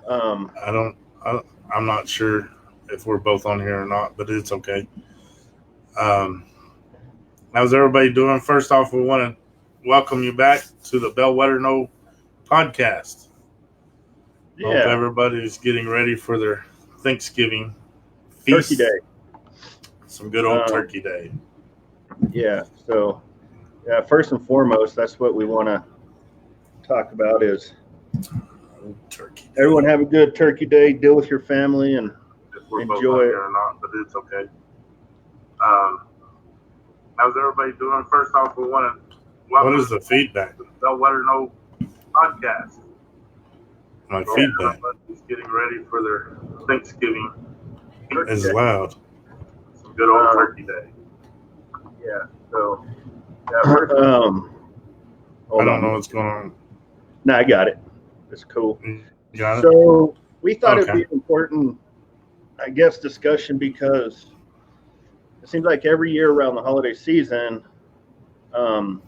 um, I don't. I'm not sure if we're both on here or not, but it's okay. Um, how's everybody doing? First off, we want to welcome you back to the Bellwether No podcast. Hope yeah, everybody's getting ready for their Thanksgiving Turkey feast. Day. Some good old Um, Turkey Day. yeah, so yeah, first and foremost, that's what we want to talk about is Turkey everyone Day. have a good Turkey Day. Deal with your family and If we're both enjoy on it. here or not, but it's okay. Um, how's everybody doing? First off, we want to welcome. What is the feedback? Bellwether No podcast. My Yeah, feedback. Everybody's getting ready for their Thanksgiving. Turkey Is Day. loud. Some good old Um, Turkey Day. yeah, so yeah, first, I hold don't know on. what's going on. No, I got it. It's cool. You got it? So we thought Okay. it'd be an important, I guess, discussion because it seems like every year around the holiday season, um,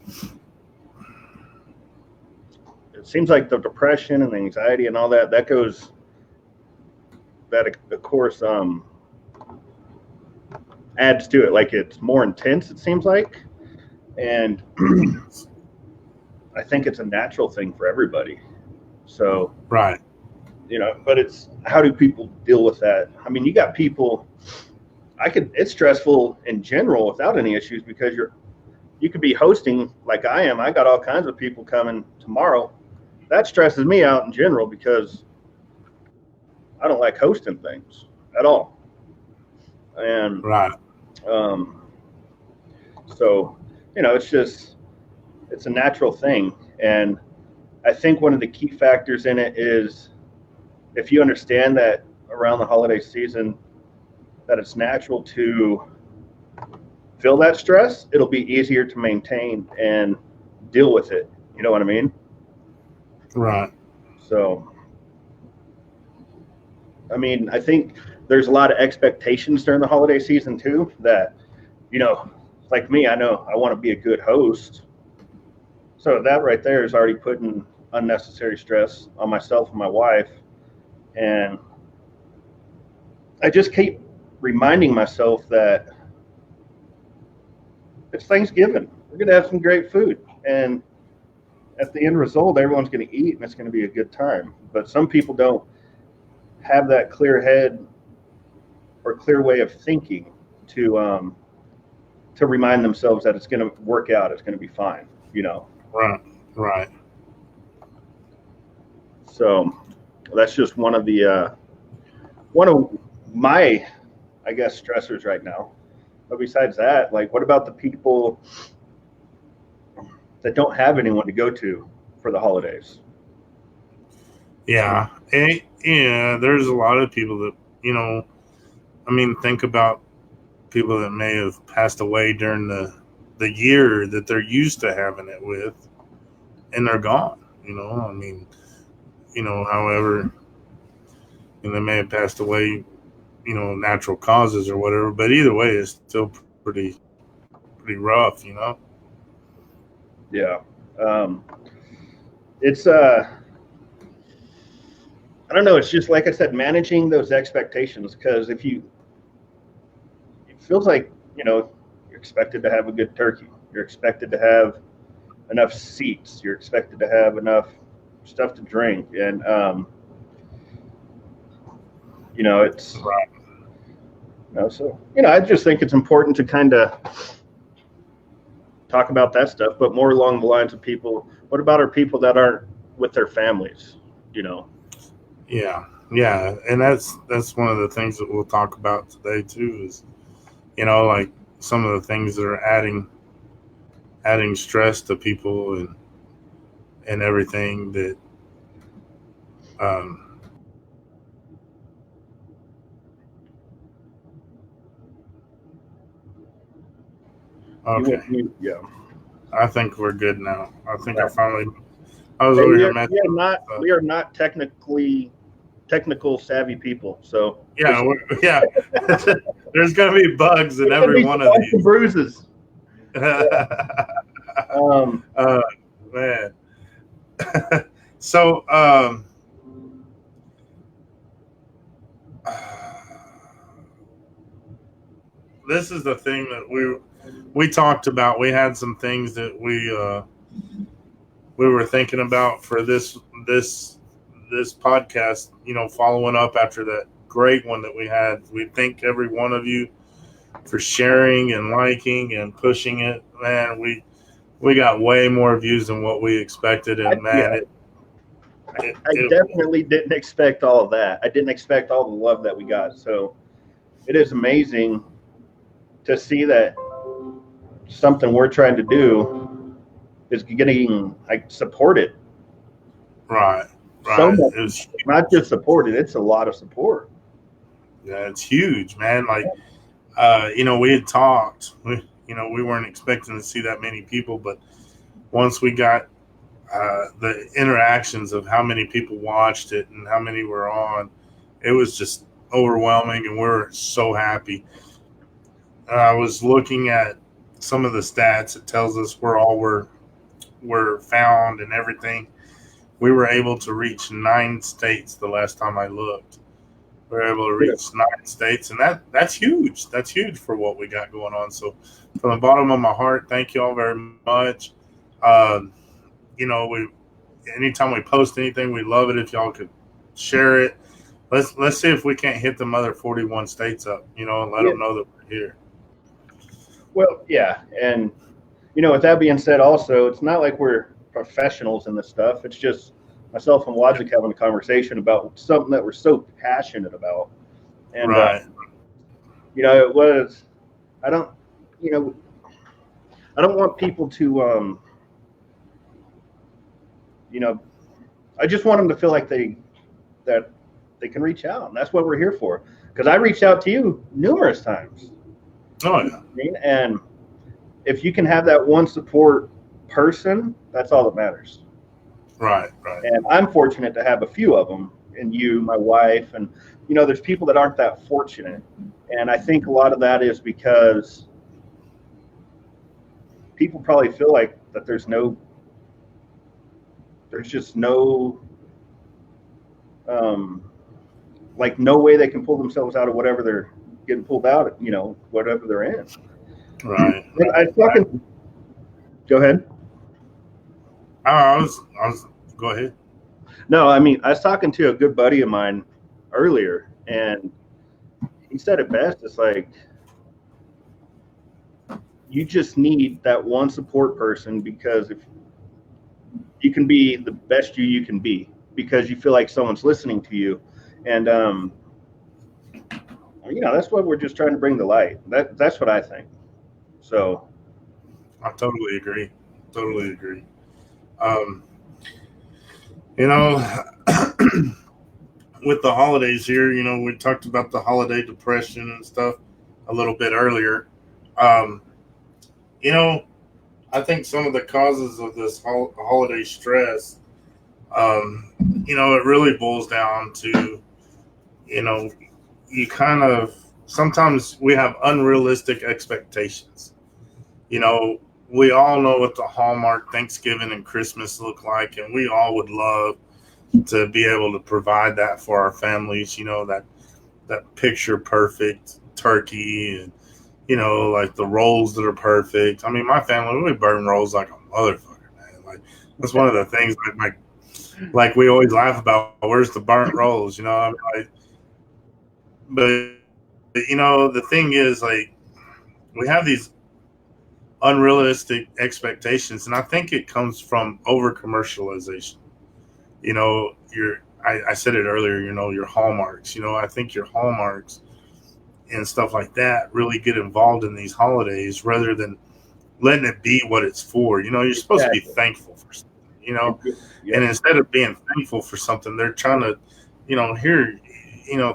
it seems like the depression and the anxiety and all that goes that of course adds to it. Like it's more intense. It seems like, and I think it's a natural thing for everybody. So Right. but it's how do people deal with that? I mean, you got people. It's stressful in general without any issues because you could be hosting like I am. I got all kinds of people coming tomorrow. That stresses me out in general because I don't like hosting things at all. And Right. um, so, it's a natural thing. And I think one of the key factors in it is if you understand that around the holiday season, that it's natural to feel that stress, it'll be easier to maintain and deal with it. You know what I mean? Right. So, I mean, I think there's a lot of expectations during the holiday season too that, you know, like me, I know I want to be a good host. So that right there is already putting unnecessary stress on myself and my wife. And I just keep reminding myself that it's Thanksgiving. We're going to have some great food. And at the end result, everyone's going to eat and it's going to be a good time. But some people don't have that clear head or clear way of thinking to um, to remind themselves that it's going to work out. It's going to be fine. You know. Right. Right. So that's just one of my, I guess, stressors right now. But besides that, like, what about the people that don't have anyone to go to for the holidays? Yeah. Yeah. There's a lot of people that I mean, think about people that may have passed away during the year that they're used to having it with, and they're gone. I mean, however, they may have passed away, natural causes or whatever. But either way, it's still pretty rough. Yeah. Um, it's I don't know. It's just like I said, managing those expectations. Because it feels like you're expected to have a good turkey. You're expected to have enough seats. You're expected to have enough stuff to drink, and it's Right. so I just think it's important to kind of talk about that stuff, but more along the lines of people. What about our people that aren't with their families? You know. Yeah. Yeah. And that's one of the things that we'll talk about today too. Is like some of the things that are adding stress to people and everything that um You okay. went mute. Yeah. I think we're good now. I think I Right. finally. I was Hey, over here messing with we are not technical savvy people. So yeah, yeah. There's gonna be bugs in there's gonna every be one some of bumps and these. bruises. Yeah. Um, uh, man. So this is the thing that we talked about. We had some things that we were thinking about for this podcast. Following up after that great one that we had. We thank every one of you for sharing and liking and pushing it. Man, we got way more views than what we expected, and man, Yeah, I it definitely didn't expect all of that. I didn't expect all the love that we got. So it is amazing to see that something we're trying to do is getting like supported right, so right. much. It was Not just supported; it's a lot of support. Yeah, it's huge, man. Like, we had talked. We weren't expecting to see that many people, but once we got the interactions of how many people watched it and how many were on, it was just overwhelming, and we're so happy. I was looking at some of the stats. It tells us where all were found and everything. We were able to reach 9 states the last time I looked. We were able to Yeah. reach 9 states, and that's huge. That's huge for what we got going on. So, from the bottom of my heart, thank you all very much. Um, we anytime we post anything, we love it if y'all could share it. Let's see if we can't hit them other 41 states up, and let Yeah. them know that we're here. Well, yeah, and with that being said, also, it's not like we're professionals in this stuff. It's just myself and Logic having a conversation about something that we're so passionate about. And Right. it was. I don't. You know, I don't want people to. I just want them to feel like that they can reach out, and that's what we're here for. Because I reached out to you numerous times. Oh yeah. And if you can have that one support person, that's all that matters. Right. Right. And I'm fortunate to have a few of them, and you, my wife, and there's people that aren't that fortunate. And I think a lot of that is because people probably feel like that there's just no, like no way they can pull themselves out of whatever they're getting pulled out of, whatever they're in. Right. I fucking go ahead. I was. Go ahead. No, I mean, I was talking to a good buddy of mine earlier, and he said it best. It's like you just need that one support person, because if you can be the best you can be, because you feel like someone's listening to you, and that's what we're just trying to bring to light. That's what I think. So I totally agree. Totally agree. Um, you know, with the holidays here, we talked about the holiday depression and stuff a little bit earlier. Um, you know, I think some of the causes of this holiday stress, it really boils down to, you kind of sometimes we have unrealistic expectations. We all know what the Hallmark Thanksgiving and Christmas look like, and we all would love to be able to provide that for our families. That picture perfect turkey, and like the rolls that are perfect. I mean, my family, we burn rolls like a motherfucker, man. Like that's one of the things like we always laugh about. Where's the burnt rolls? I mean, but the thing is, like, we have these unrealistic expectations, and I think it comes from over commercialization. I said it earlier. Your hallmarks. I think your hallmarks and stuff like that really get involved in these holidays rather than letting it be what it's for. You're supposed to be thankful for something. yeah. And instead of being thankful for something, they're trying to, here,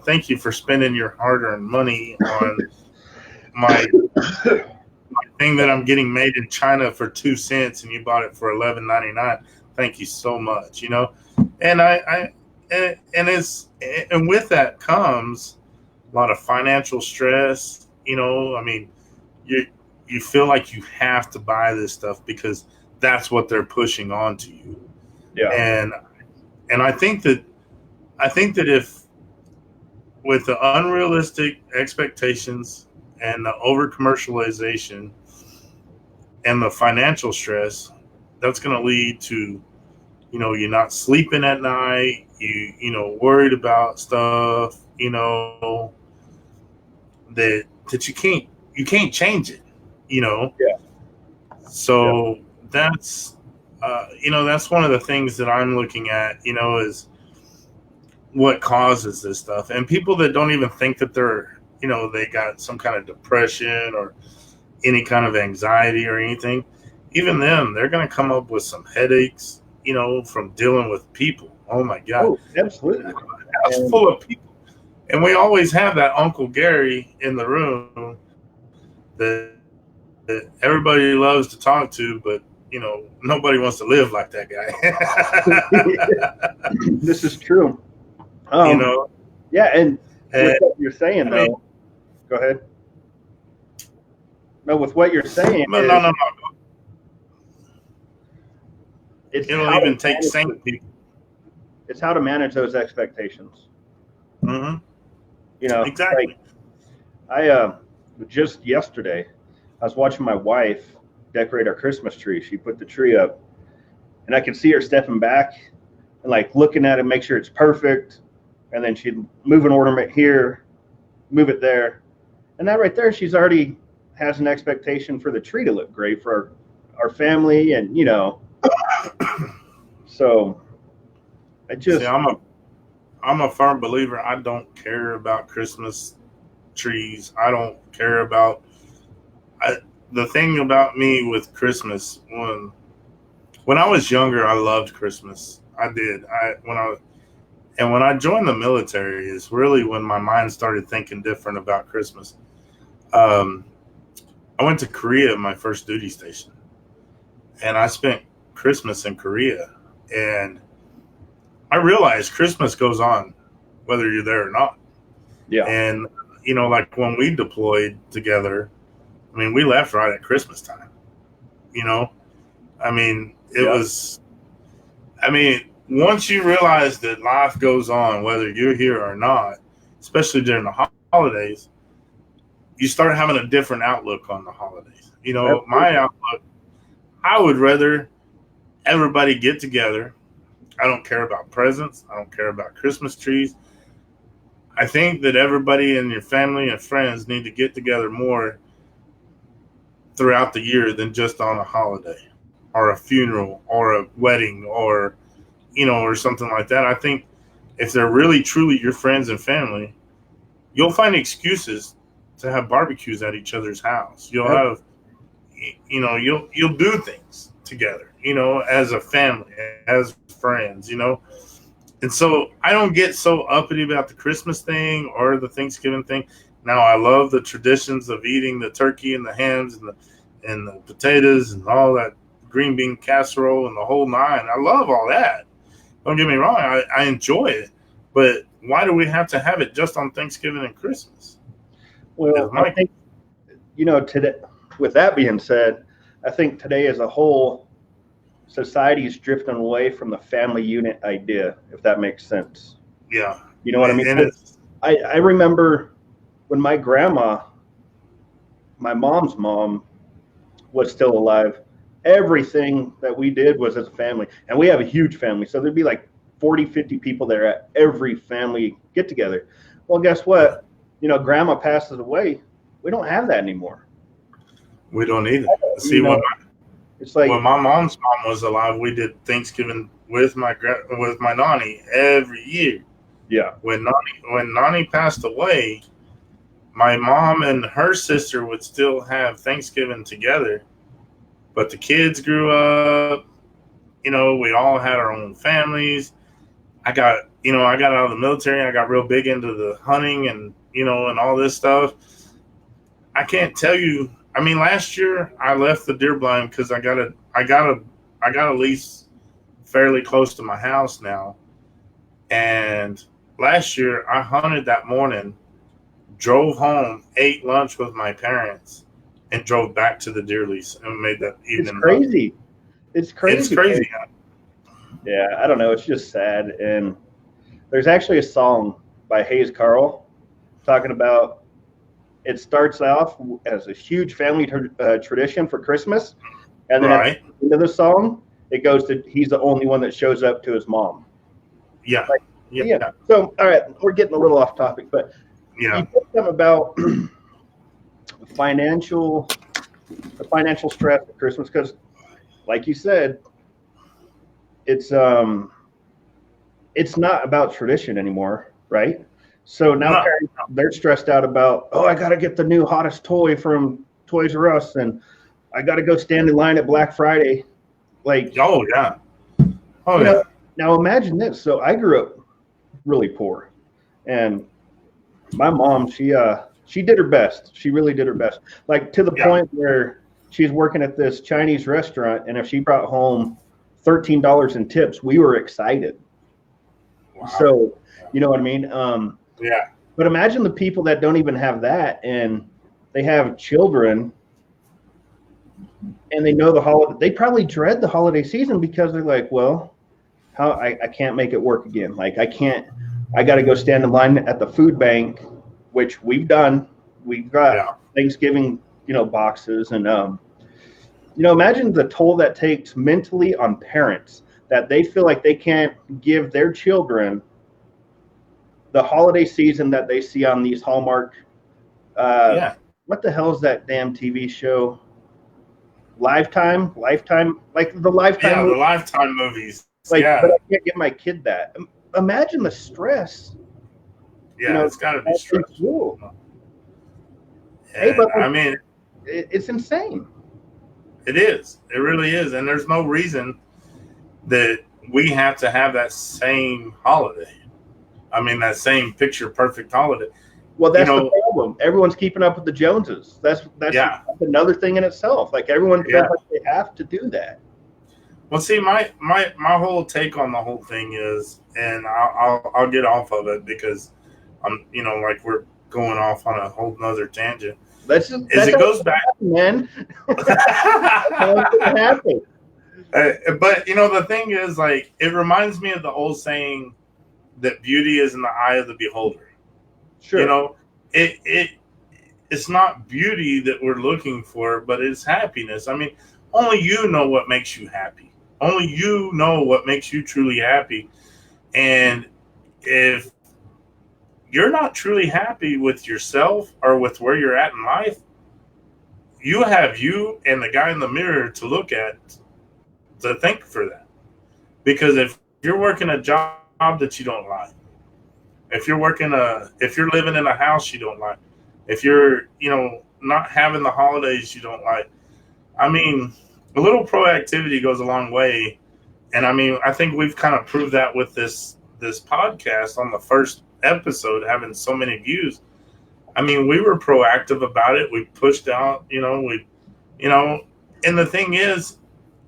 thank you for spending your hard-earned money on my thing that I'm getting made in China for 2 cents, and you bought it for $11.99. Thank you so much. And and with that comes a lot of financial stress. I mean, you feel like you have to buy this stuff because that's what they're pushing onto you. Yeah. And I think that if with the unrealistic expectations and the over commercialization and the financial stress, that's going to lead to, you're not sleeping at night, worried about stuff, that you can't change it, you know. Yeah. So that's one of the things that I'm looking at, is what causes this stuff. And people that don't even think that they're, they got some kind of depression or any kind of anxiety or anything, even them, they're going to come up with some headaches, from dealing with people. Oh my God. Oh, absolutely. House full of people. And we always have that Uncle Gary in the room that everybody loves to talk to, but nobody wants to live like that guy. This is true. Yeah, and with what you're saying, though, go ahead. No, with what you're saying, no. It'll even take sane people. It's how to manage those expectations. Mm-hmm. Like Exactly. I just yesterday, I was watching my wife decorate our Christmas tree. She put the tree up, and I could see her stepping back and like looking at it, make sure it's perfect, and then she'd move an ornament here, move it there, and that right there, she's already has an expectation for the tree to look great for our family, and so I just. See, I'm a firm believer. I don't care about Christmas trees. I don't care about. The thing about me with Christmas, when I was younger, I loved Christmas. I did. When I joined the military is really when my mind started thinking different about Christmas. I went to Korea, my first duty station, and I spent Christmas in Korea, and I realized Christmas goes on whether you're there or not. Yeah. And, like when we deployed together, I mean, we left right at Christmas time, I mean, once you realize that life goes on, whether you're here or not, especially during the holidays, you start having a different outlook on the holidays. My outlook, I would rather everybody get together. I don't care about presents. I don't care about Christmas trees. I think that everybody in your family and friends need to get together more throughout the year than just on a holiday or a funeral or a wedding or, or something like that. I think if they're really, truly your friends and family, you'll find excuses to have barbecues at each other's house. You'll have, you'll do things together, as a family, as friends, And so I don't get so uppity about the Christmas thing or the Thanksgiving thing. Now I love the traditions of eating the turkey and the hams and the potatoes and all that green bean casserole and the whole nine. I love all that. Don't get me wrong. I enjoy it. But why do we have to have it just on Thanksgiving and Christmas? Well, I think, today, with that being said, I think today as a whole, society is drifting away from the family unit idea, if that makes sense. Yeah. You know what I mean? I remember when my grandma, my mom's mom, was still alive, everything that we did was as a family. And we have a huge family. So there'd be like 40, 50 people there at every family get together. Well, guess what? Grandma passes away. We don't have that anymore. We don't either. See, it's like when my mom's mom was alive, we did Thanksgiving with my nanny every year. Yeah. When nanny passed away, my mom and her sister would still have Thanksgiving together, but the kids grew up. We all had our own families. I got out of the military. I got real big into the hunting and and all this stuff. I can't tell you. I mean, last year I left the deer blind because I got a lease fairly close to my house now. And last year I hunted that morning, drove home, ate lunch with my parents, and drove back to the deer lease and made that evening. It's crazy. It's crazy. It's crazy. Yeah, I don't know. It's just sad. And there's actually a song by Hayes Carl talking about it starts off as a huge family tradition for Christmas, and then at Right. the end of the song, it goes to he's the only one that shows up to his mom. Yeah. Like, Yeah. yeah. So, all right, we're getting a little off topic, but Yeah. you said something about financial stress at Christmas because, like you said, it's not about tradition anymore, right? So now No. parents, they're stressed out about, oh, I got to get the new hottest toy from Toys R Us, and I got to go stand in line at Black Friday. Like, Oh yeah. Oh you yeah. know, now imagine this. So I grew up really poor, and my mom, she did her best. She really did her best. Like to the Yeah. point where she's working at this Chinese restaurant, and if she brought home $13 in tips, we were excited. Wow. So, you know what I mean? Yeah. But imagine the people that don't even have that, and they have children, and they know the holiday. They probably dread the holiday season because they're like, well, how I can't make it work again. Like I can't. I got to go stand in line at the food bank, which we've done. We've got Thanksgiving, boxes, and imagine the toll that takes mentally on parents that they feel like they can't give their children the holiday season that they see on these Hallmark. What the hell is that damn TV show? Lifetime, like the Lifetime. Yeah, the Lifetime movies. But I can't give my kid that. Imagine the stress. Yeah, it's got to be stressful. Hey, but I mean, it's insane. It is. It really is. And there's no reason that we have to have that same holiday. I mean, that same picture perfect holiday. Well, that's the problem. Everyone's keeping up with the Joneses. That's another thing in itself. Like everyone feels like they have to do that. Well, see, my whole take on the whole thing is, and I'll get off of it because I'm, like we're going off on a whole nother tangent. It goes back, man. Happen. But the thing is, like, it reminds me of the old saying that beauty is in the eye of the beholder. Sure. It's not beauty that we're looking for, but it's happiness. I mean, only you know what makes you happy. Only you know what makes you truly happy. And if you're not truly happy with yourself or with where you're at in life, you have you and the guy in the mirror to look at to thank for that. Because if you're working a job that you don't like, if you're living in a house you don't like, if you're, not having the holidays you don't like, I mean, a little proactivity goes a long way. And I mean, I think we've kind of proved that with this podcast on the first episode having so many views. I mean, we were proactive about it. We pushed out, and the thing is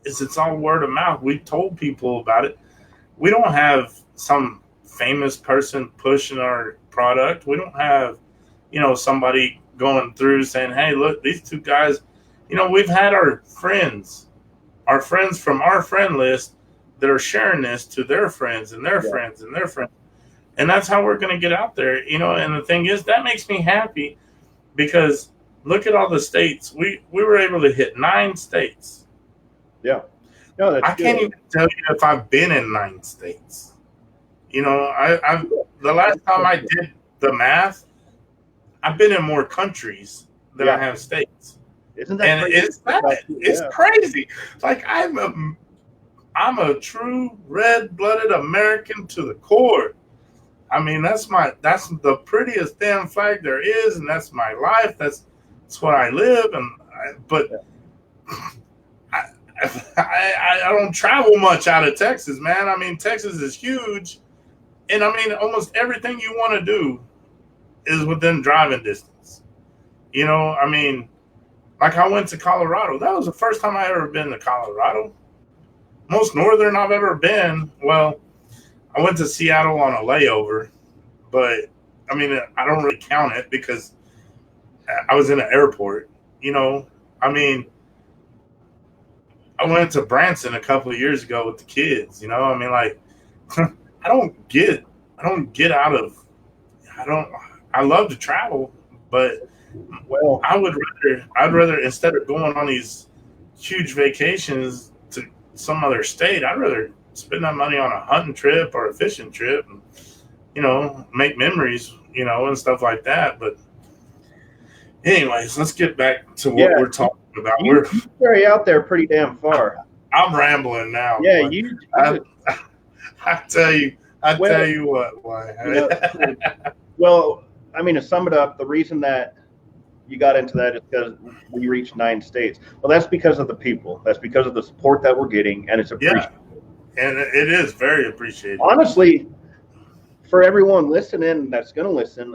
it's all word of mouth. We told people about it. We don't have some famous person pushing our product. We don't have, somebody going through saying, hey, look, these two guys, we've had our friends from our friend list that are sharing this to their friends and their friends and their friends. And that's how we're going to get out there, and the thing is, that makes me happy because look at all the states. We were able to hit 9 states. Yeah. No, that's I can't even tell you if I've been in 9 states. I the last time I did the math, I've been in more countries than I have states. Isn't that crazy? It's crazy. Like I'm a true red-blooded American to the core. I mean, that's the prettiest damn flag there is, and that's my life. That's what I live, but I don't travel much out of Texas, man. I mean, Texas is huge, and I mean, almost everything you want to do is within driving distance. I mean, like I went to Colorado. That was the first time I ever been to Colorado. Most northern I've ever been. Well, I went to Seattle on a layover, but I mean, I don't really count it because I was in an airport. I mean, I went to Branson a couple of years ago with the kids. I mean, like, I don't get out of. I love to travel, but Well, I'd rather instead of going on these huge vacations to some other state, I'd rather spend that money on a hunting trip or a fishing trip, and make memories, and stuff like that. But anyways, let's get back to what yeah, we're talking about. you carry out there pretty damn far. I'm rambling now, Yeah, but you I, just, I tell you, well, what, why? you know, well, I mean, to sum it up, the reason that you got into that is because we reached 9 states. Well, that's because of the people. That's because of the support that we're getting, and it's Yeah, appreciated. and it is very appreciated. Honestly, for everyone listening that's going to listen,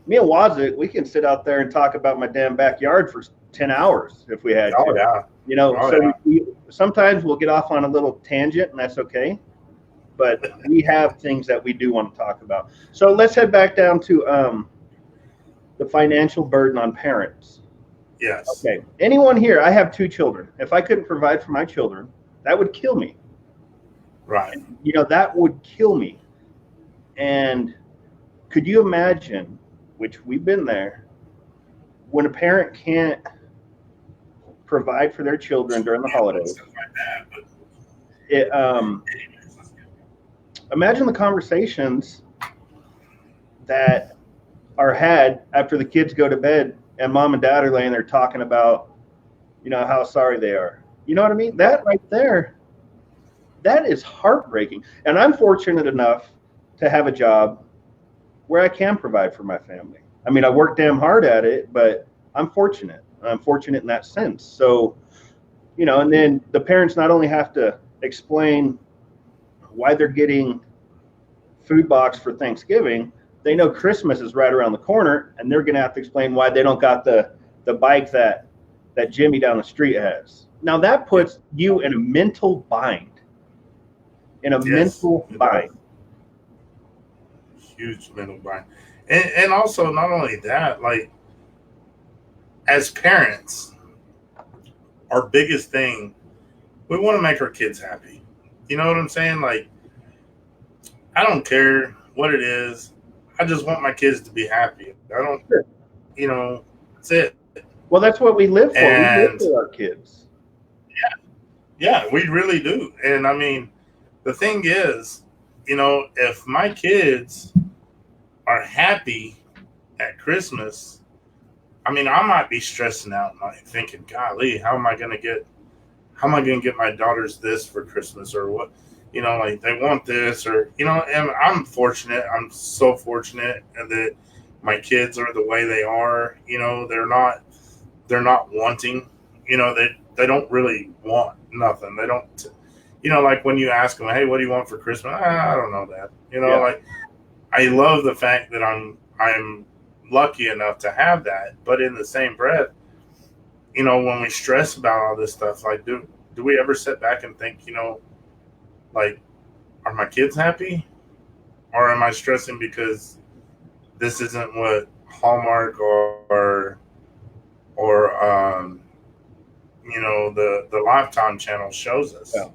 me and Wazik, we can sit out there and talk about my damn backyard for 10 hours if we had Oh to. yeah, So sometimes we'll get off on a little tangent, and that's okay. But we have things that we do want to talk about. So let's head back down to the financial burden on parents. yes, Okay. Anyone here? I have 2 children. If I couldn't provide for my children, that would kill me. right. That would kill me. And could you imagine, which we've been there, when a parent can't provide for their children during the holidays? Stuff like that, but Imagine the conversations that are had after the kids go to bed and mom and dad are laying there talking about, how sorry they are. You know what I mean? That right there, that is heartbreaking. And I'm fortunate enough to have a job where I can provide for my family. I mean, I work damn hard at it, but I'm fortunate. I'm fortunate in that sense. So, and then the parents not only have to explain why they're getting food box for Thanksgiving, they know Christmas is right around the corner, and they're going to have to explain why they don't got the bike that Jimmy down the street has. Now that puts you in a mental bind. Mental bind. Huge mental bind. And also, not only that, like, as parents, our biggest thing, we want to make our kids happy. You know what I'm saying? Like, I don't care what it is. I just want my kids to be happy. I don't, Sure. That's it. Well, that's what we live for. And we live for our kids. Yeah, we really do. And I mean, the thing is, if my kids are happy at Christmas, I mean, I might be stressing out, like thinking, golly, how am I going to get my daughters this for Christmas, or what, like they want this, or, and I'm fortunate. I'm so fortunate that my kids are the way they are. They're not wanting, they don't really want nothing. They don't, like when you ask them, hey, what do you want for Christmas? I don't know that, like, I love the fact that I'm lucky enough to have that. But in the same breath, when we stress about all this stuff, like, do we ever sit back and think, like, are my kids happy, or am I stressing because this isn't what Hallmark or the Lifetime channel shows us? Yeah.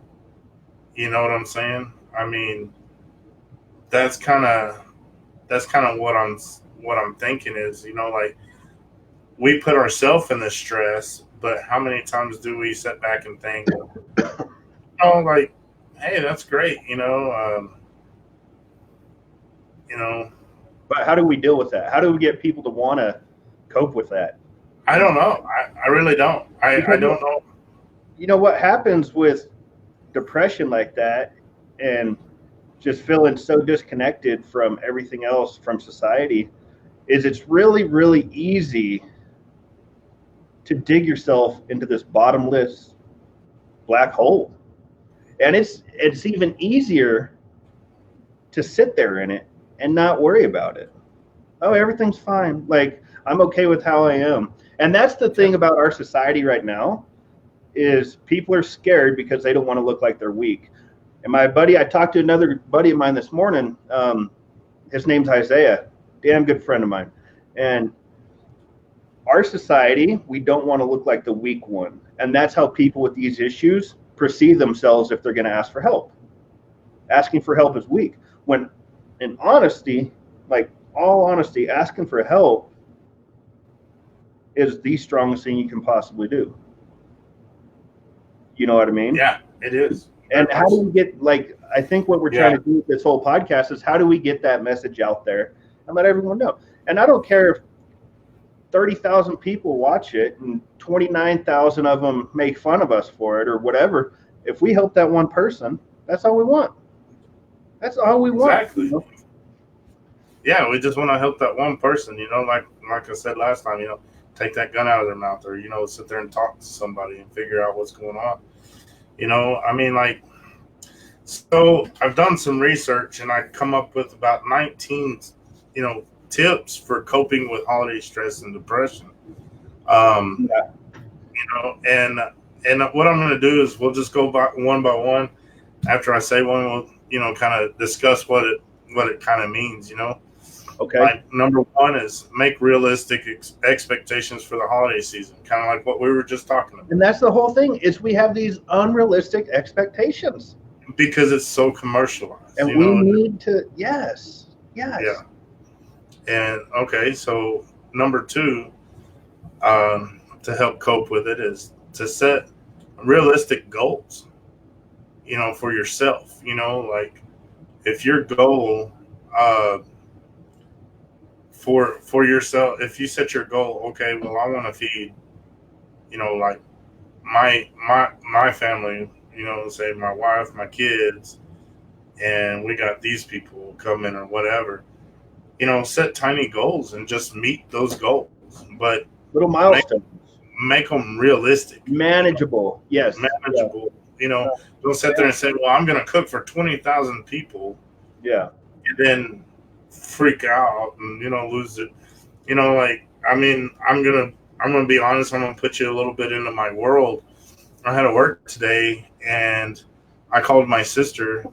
You know what I'm saying? I mean, that's kind of what I'm thinking is, like, we put ourselves in the stress, but how many times do we sit back and think, like, hey, that's great, But how do we deal with that? How do we get people to want to cope with that? I don't know. I really don't. I don't know. What happens with depression like that, and just feeling so disconnected from everything else, from society, is it's really, really easy to dig yourself into this bottomless black hole. And it's even easier to sit there in it and not worry about it. Oh, everything's fine. Like, I'm okay with how I am. And that's the thing about our society right now, is people are scared because they don't want to look like they're weak. And I talked to another buddy of mine this morning. His name's Isaiah, damn good friend of mine. And our society, we don't want to look like the weak one. And that's how people with these issues perceive themselves if they're going to ask for help. Asking for help is weak. When, in honesty, like all honesty, asking for help is the strongest thing you can possibly do. You know what I mean? Yeah, it is. And how do we get, like, I think what we're trying to do with this whole podcast is how do we get that message out there and let everyone know? And I don't care if 30,000 people watch it and 29,000 of them make fun of us for it or whatever. If we help that one person, that's all we want. That's all we want. Exactly. You know? Yeah, we just want to help that one person, you know, like I said last time, you know, take that gun out of their mouth or, you know, sit there and talk to somebody and figure out what's going on. You know, I mean, like, so I've done some research and I come up with about 19, you know, tips for coping with holiday stress and depression. You know, and what I'm going to do is we'll just go by one. After I say one, we'll, you know, kind of discuss what it kind of means, you know. Okay. Like number one is make realistic expectations for the holiday season, kind of like what we were just talking about. And that's the whole thing is we have these unrealistic expectations because it's so commercialized, and we need to. Yes. Yeah. And okay, so number two, to help cope with it is to set realistic goals, you know, for yourself. You know, like if your goal for yourself, if you set your goal, okay, well, I want to feed, you know, like my family, you know, say my wife, my kids, and we got these people coming or whatever. You know, set tiny goals and just meet those goals, but little milestones. Make them realistic, manageable. Yes, manageable. Yeah. You know, don't sit there and say, "Well, I'm going to cook for 20,000 people." Yeah, and then freak out and, you know, lose it. You know, like, I mean, I'm gonna be honest. I'm gonna put you a little bit into my world. I had to work today, and I called my sister,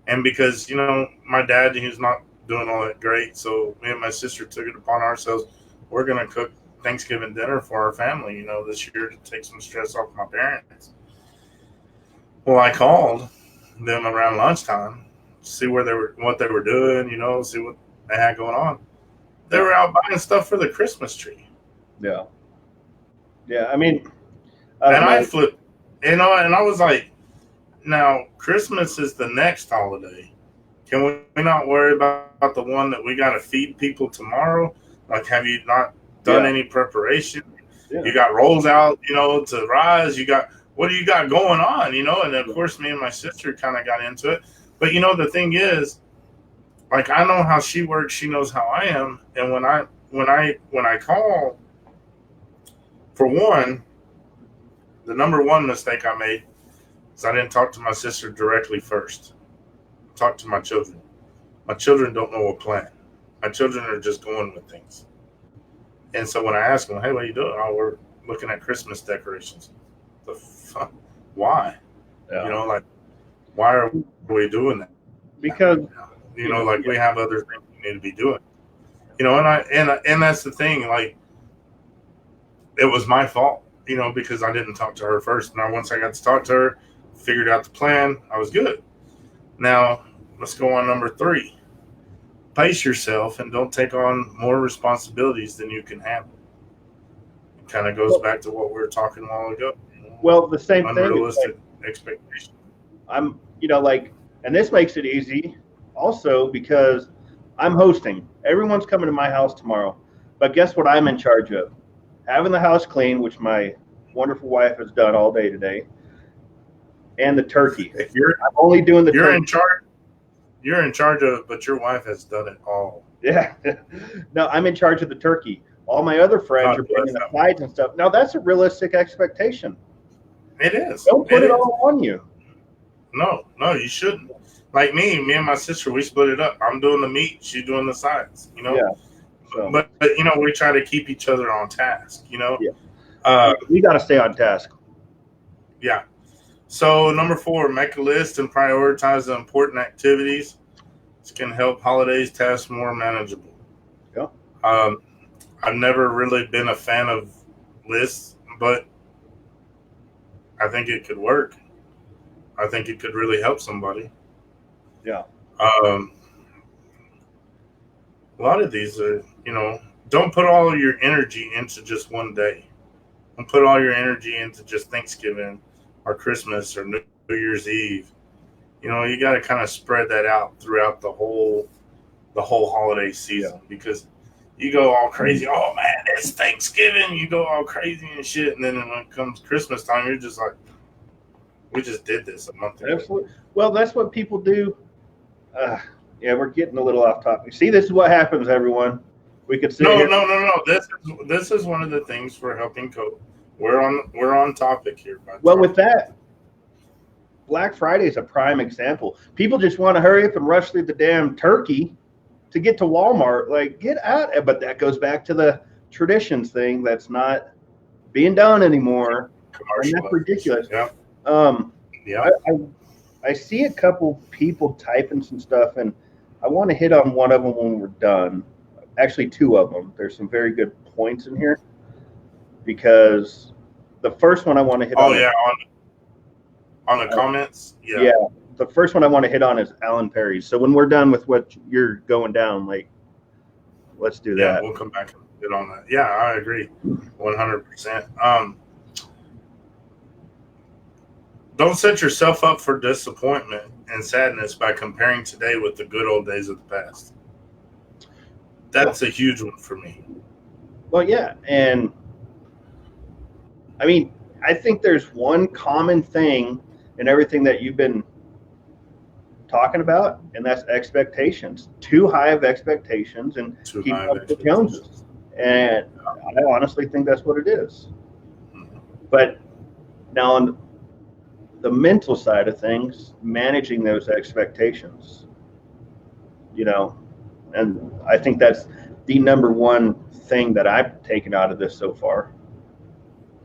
and because, you know, my dad, he's not doing all that great, so me and my sister took it upon ourselves. We're gonna cook Thanksgiving dinner for our family, you know, this year to take some stress off my parents. Well, I called them around lunchtime, see what they were doing, you know, see what they had going on. They were out buying stuff for the Christmas tree. Yeah. Yeah. I mean, I flipped, you know, and I was like, now Christmas is the next holiday. Can we not worry about the one that we got to feed people tomorrow? Like, have you not done any preparation? Yeah. You got rolls out, you know, to rise. What do you got going on, you know? And then, of course, me and my sister kind of got into it. But, you know, the thing is, like, I know how she works. She knows how I am. And when I call, for one, the number one mistake I made is I didn't talk to my sister directly first. I talked to my children. My children don't know a plan. My children are just going with things. And so when I ask them, hey, what are you doing? Oh, we're looking at Christmas decorations. The fuck? Why? Yeah. You know, like, why are we doing that? Because, you know, like, we have other things we need to be doing. You know, and that's the thing, like, it was my fault, you know, because I didn't talk to her first. Now, once I got to talk to her, figured out the plan, I was good. Now, let's go on number 3. Pace yourself and don't take on more responsibilities than you can handle. It kind of goes back to what we were talking a while ago. Well, the same thing. Unrealistic expectations. I'm, you know, like, and this makes it easy also because I'm hosting. Everyone's coming to my house tomorrow. But guess what I'm in charge of? Having the house clean, which my wonderful wife has done all day today, and the turkey. I'm only doing the turkey. You're in charge of it, but your wife has done it all. Yeah. No, I'm in charge of the turkey. All my other friends are bringing the sides and stuff. Now, that's a realistic expectation. It is. Don't put it all on you. No, you shouldn't. Like me and my sister, we split it up. I'm doing the meat, she's doing the sides, you know? Yeah. So. But, you know, we try to keep each other on task, you know? Yeah. We got to stay on task. Yeah. So, number 4, make a list and prioritize the important activities. This can help holidays tasks more manageable. Yeah. I've never really been a fan of lists, but I think it could work. I think it could really help somebody. Yeah. A lot of these are, you know, don't put all of your energy into just one day. Don't put all your energy into just Thanksgiving or Christmas or New Year's Eve. You know, you got to kind of spread that out throughout the whole holiday Yeah. season, because you go all crazy. Oh man, it's Thanksgiving. You go all crazy and shit, and then when it comes Christmas time, you're just like, we just did this a month ago. Absolutely. Well, that's what people do. Uh, yeah, we're getting a little off topic. See, this is what happens, everyone. We could sit No, here. no, no, no. This is one of the things for helping cope. We're on topic here. By Well, with that, Black Friday is a prime example. People just want to hurry up and rush through the damn turkey to get to Walmart. Like, get out. But that goes back to the traditions thing that's not being done anymore. And that's ridiculous. Yeah. Um, Yeah. I see a couple people typing some stuff, and I want to hit on one of them when we're done. Actually, two of them. There's some very good points in here, because the first one I want to hit on. Oh yeah, on the comments. Yeah. Yeah, the first one I want to hit on is Alan Perry's. So when we're done with what you're going down, like, let's do Yeah, that. we'll come back and hit on that. Yeah, I agree, 100%. Don't set yourself up for disappointment and sadness by comparing today with the good old days of the past. That's a huge one for me. Well, yeah, and I mean, I think there's one common thing in everything that you've been talking about, and that's expectations. Too high of expectations and keep up with the Joneses. And I honestly think that's what it is. But now on the mental side of things, managing those expectations, and I think that's the number one thing that I've taken out of this so far.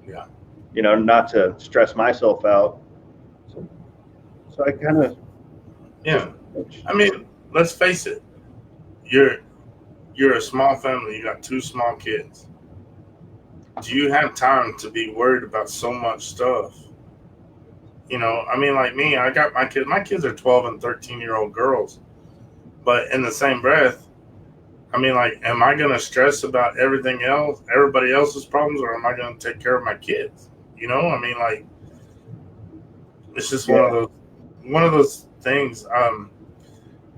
Yeah. Not to stress myself out. So I kind of. Yeah. I mean, let's face it. You're a small family. You got 2 small kids. Do you have time to be worried about so much stuff? I mean, like me, I got my kids. My kids are 12 and 13-year-old girls. But in the same breath, I mean, like, am I going to stress about everything else, everybody else's problems, or am I going to take care of my kids? I mean, like, it's just one of those things.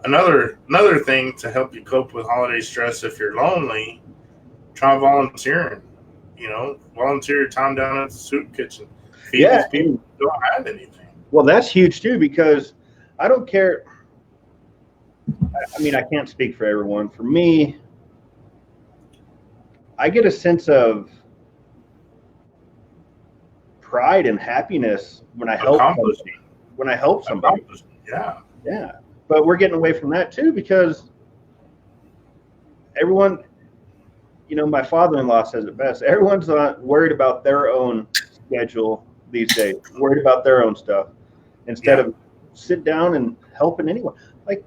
Another thing to help you cope with holiday stress, if you're lonely, try volunteering. Volunteer your time down at the soup kitchen. Feed these people who don't have anything. Well, that's huge too, because I don't care. I mean, I can't speak for everyone. For me, I get a sense of pride and happiness when I help somebody. Yeah. But we're getting away from that too, because everyone, my father-in-law says it best. Everyone's not worried about their own schedule these days, worried about their own stuff, instead of sit down and helping anyone. Like,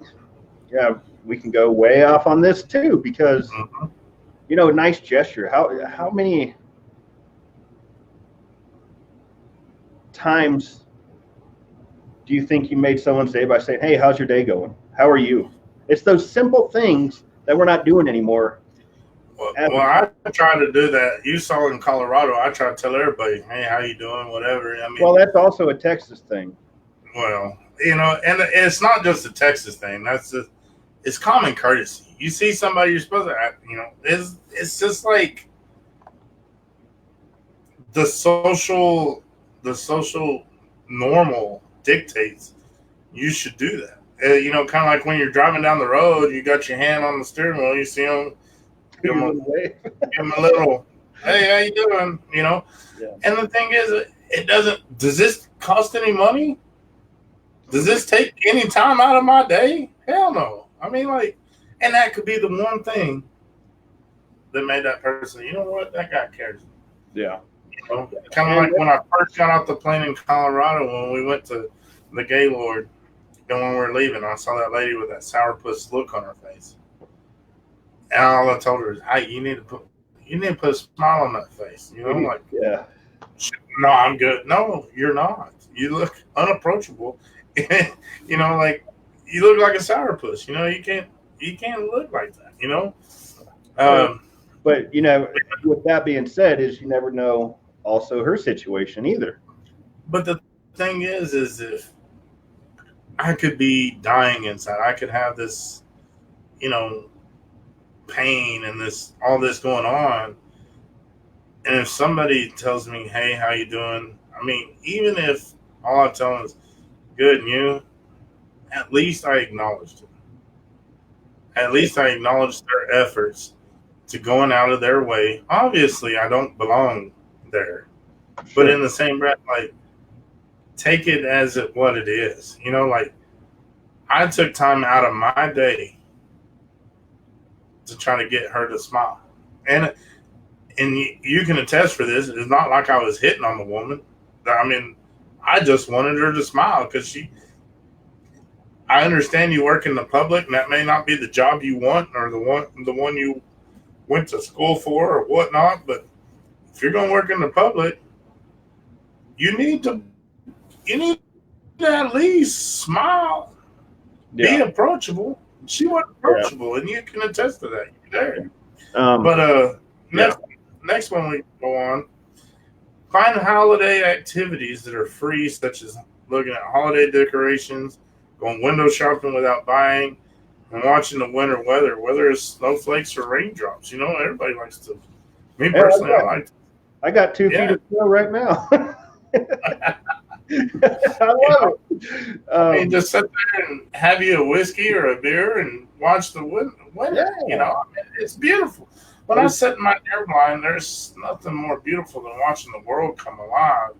yeah, we can go way off on this too, because a nice gesture. How many times do you think you made someone's day by saying, "Hey, how's your day going? How are you?" It's those simple things that we're not doing anymore. Well, I try to do that. You saw in Colorado, I try to tell everybody, "Hey, how you doing?" Whatever. I mean, well, that's also a Texas thing. Well, and it's not just a Texas thing. It's common courtesy. You see somebody you're supposed to, it's just like the social normal dictates you should do that. Kind of like when you're driving down the road, you got your hand on the steering wheel, you see them, give them a little, "Hey, how you doing?" Yeah. And the thing is, does this cost any money? Does this take any time out of my day? Hell no. I mean, like, and that could be the one thing that made that person, you know what, that guy cares. Yeah. Kind of like when I first got off the plane in Colorado, when we went to the Gaylord, and when we were leaving, I saw that lady with that sourpuss look on her face. And all I told her is, "Hey, you need to put a smile on that face." I'm like, yeah. No, I'm good. No, you're not. You look unapproachable. Like, you look like a sourpuss. You can't look like that. But with that being said, is you never know also her situation either. But the thing is if I could be dying inside, I could have this, you know, pain and this all this going on, and if somebody tells me, "Hey, how you doing?" I mean, even if all I tell them is "good" and you, at least I acknowledged it. At least I acknowledged their efforts to going out of their way. Obviously, I don't belong there, but in Sure. the same breath, like take it as what it is. You know, like I took time out of my day to try to get her to smile, and you can attest for this. It's not like I was hitting on the woman. I mean, I just wanted her to smile because she. I understand you work in the public, and that may not be the job you want or the one you went to school for or whatnot. But if you're going to work in the public, you need to you need to at least smile, be Yeah. approachable. She was Yeah. approachable, and you can attest to that. You're there. Um, But yeah. next one we go on. Find holiday activities that are free, such as looking at holiday decorations, going window shopping without buying, and watching the winter weather, whether it's snowflakes or raindrops. You know, everybody likes to. Me Yeah, personally, I like to. I got 2 feet Yeah. of snow right now. I You love know, it. I mean, just sit there and have you a whiskey or a beer and watch the winter. You Yeah. know, I mean, it's beautiful. When I sit in my air blind, there's nothing more beautiful than watching the world come alive.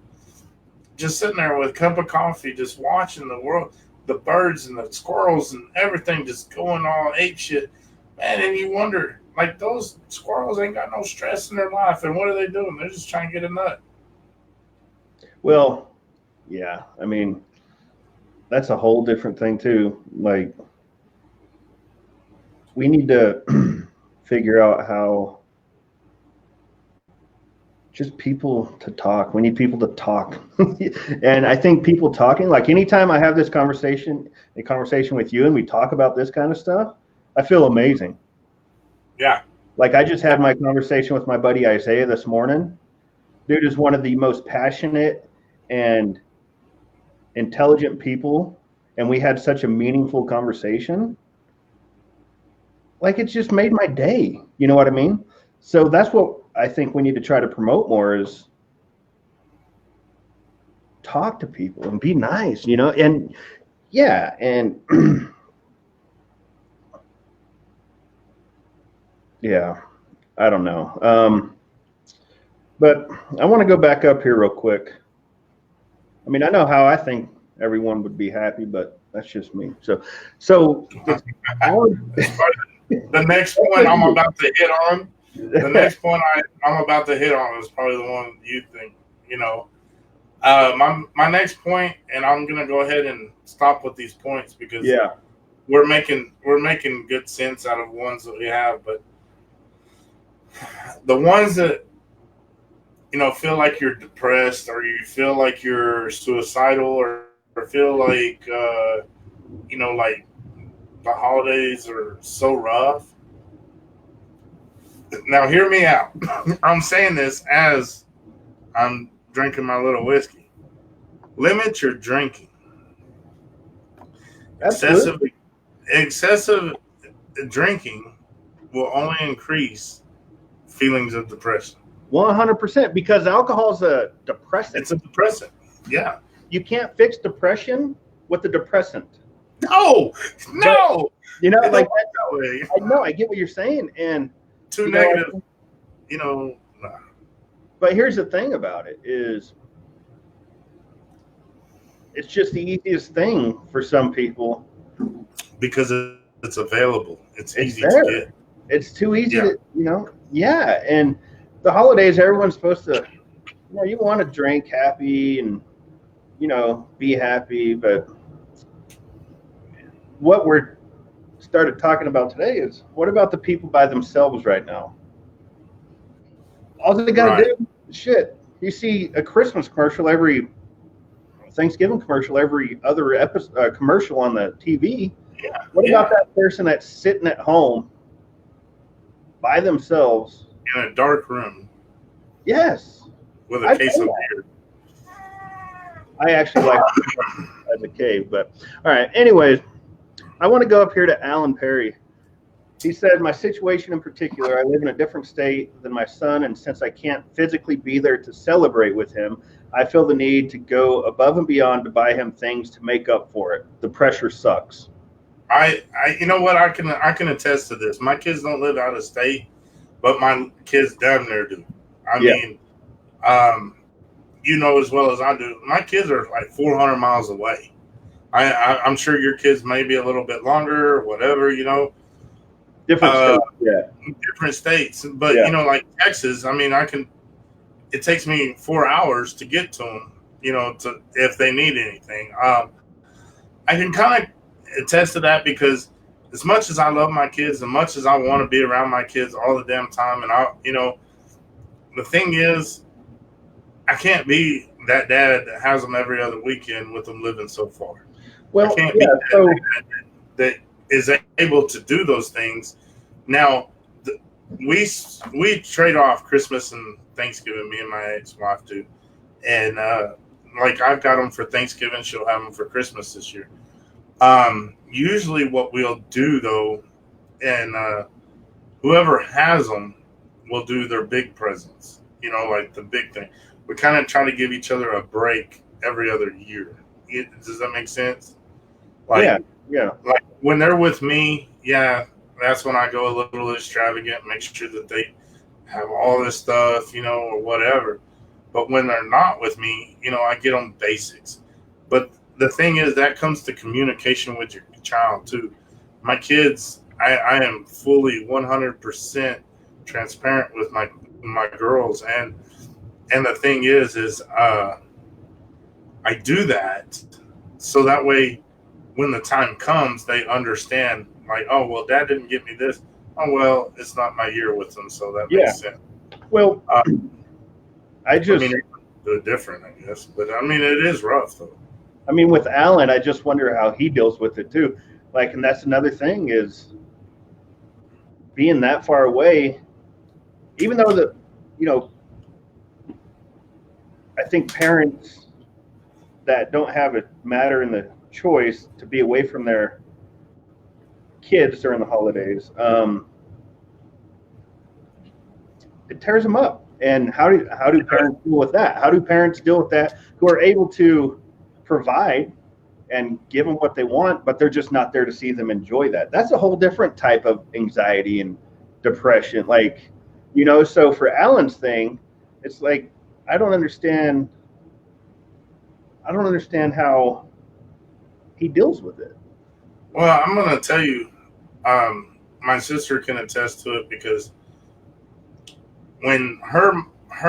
Just sitting there with a cup of coffee, just watching the world, the birds and the squirrels and everything just going all ape shit. Man, and you wonder, like, those squirrels ain't got no stress in their life. And what are they doing? They're just trying to get a nut. Well, yeah. I mean, that's a whole different thing too. Like, we need to figure out how just people to talk. We need people to talk. And I think people talking, like anytime I have this conversation, a conversation with you and we talk about this kind of stuff, I feel amazing. Yeah. Like I just had my conversation with my buddy Isaiah this morning. Dude is one of the most passionate and intelligent people. And we had such a meaningful conversation. Like it just made my day. You know what I mean? So that's what I think we need to try to promote more is talk to people and be nice, and yeah, and yeah, I don't know. But I want to go back up here real quick. I mean, I know how I think everyone would be happy, but that's just me. So The next point I'm about to hit on. The next point I'm about to hit on is probably the one you think, you know. My next point, and I'm gonna go ahead and stop with these points because yeah, we're making good sense out of ones that we have, but the ones that feel like you're depressed or you feel like you're suicidal or feel like like the holidays are so rough. Now hear me out. I'm saying this as I'm drinking my little whiskey. Limit your drinking. absolutely. Excessive drinking will only increase feelings of depression. 100%, because alcohol is a depressant. It's a depressant. Yeah. You can't fix depression with a depressant. No. But, like that way. I know, I get what you're saying, and Too negative. Nah. But here's the thing about it is it's just the easiest thing for some people because it's available. It's easy there. to get. It's too easy to, yeah. And the holidays, everyone's supposed to, you want to drink happy and, be happy. But what we're started talking about today is what about the people by themselves right now? All they got to do, shit. You see a Christmas commercial every Thanksgiving commercial, every other episode, commercial on the TV. Yeah. What about that person that's sitting at home by themselves in a dark room Yes. with a I've case done of that. beer. I actually like as a cave, but all right. Anyways, I want to go up here to Alan Perry. He said, my situation in particular, I live in a different state than my son, and since I can't physically be there to celebrate with him, I feel the need to go above and beyond to buy him things to make up for it. The pressure sucks. You know what? I can attest to this. My kids don't live out of state, but my kids damn near do. I Yeah. mean, um, you know as well as I do. My kids are like 400 miles away. I'm sure your kids may be a little bit longer, or whatever. Different Uh, states. Yeah. different states, but Yeah. like Texas. I mean, I can. It takes me 4 hours to get to them. To if they need anything. I can kind of attest to that because as much as I love my kids, as much as I want to be around my kids all the damn time, and the thing is, I can't be that dad that has them every other weekend with them living so far. I Well, can't be yeah. that So, dad that is able to do those things. Now, we trade off Christmas and Thanksgiving. Me and my ex-wife do, and like I've got them for Thanksgiving, she'll have them for Christmas this year. Usually, what we'll do though, and whoever has them will do their big presents. Like the big thing. We kind of try to give each other a break every other year. Does that make sense? yeah. Like, Yeah. like when they're with me, yeah, that's when I go a little extravagant, make sure that they have all this stuff, or whatever. But when they're not with me, I get them basics. But the thing is, that comes to communication with your child too. My kids, I am fully 100% transparent with my girls, and the thing is I do that so that way when the time comes, they understand, like, oh, well, dad didn't get me this. Oh, well, it's not my year with them, so that Yeah. makes sense. Well, Uh, I mean, they're different, I guess, but I mean, it is rough though. with Alan, I just wonder how he deals with it too. Like, and that's another thing is being that far away, even though you know, I think parents that don't have a matter in the choice to be away from their kids during the holidays, it tears them up. And how do parents deal with that? How do parents deal with that who are able to provide and give them what they want, but they're just not there to see them enjoy that? That's a whole different type of anxiety and depression. Like, so for Alan's thing, it's like I don't understand how he deals with it. Well, I'm going to tell you, my sister can attest to it because when her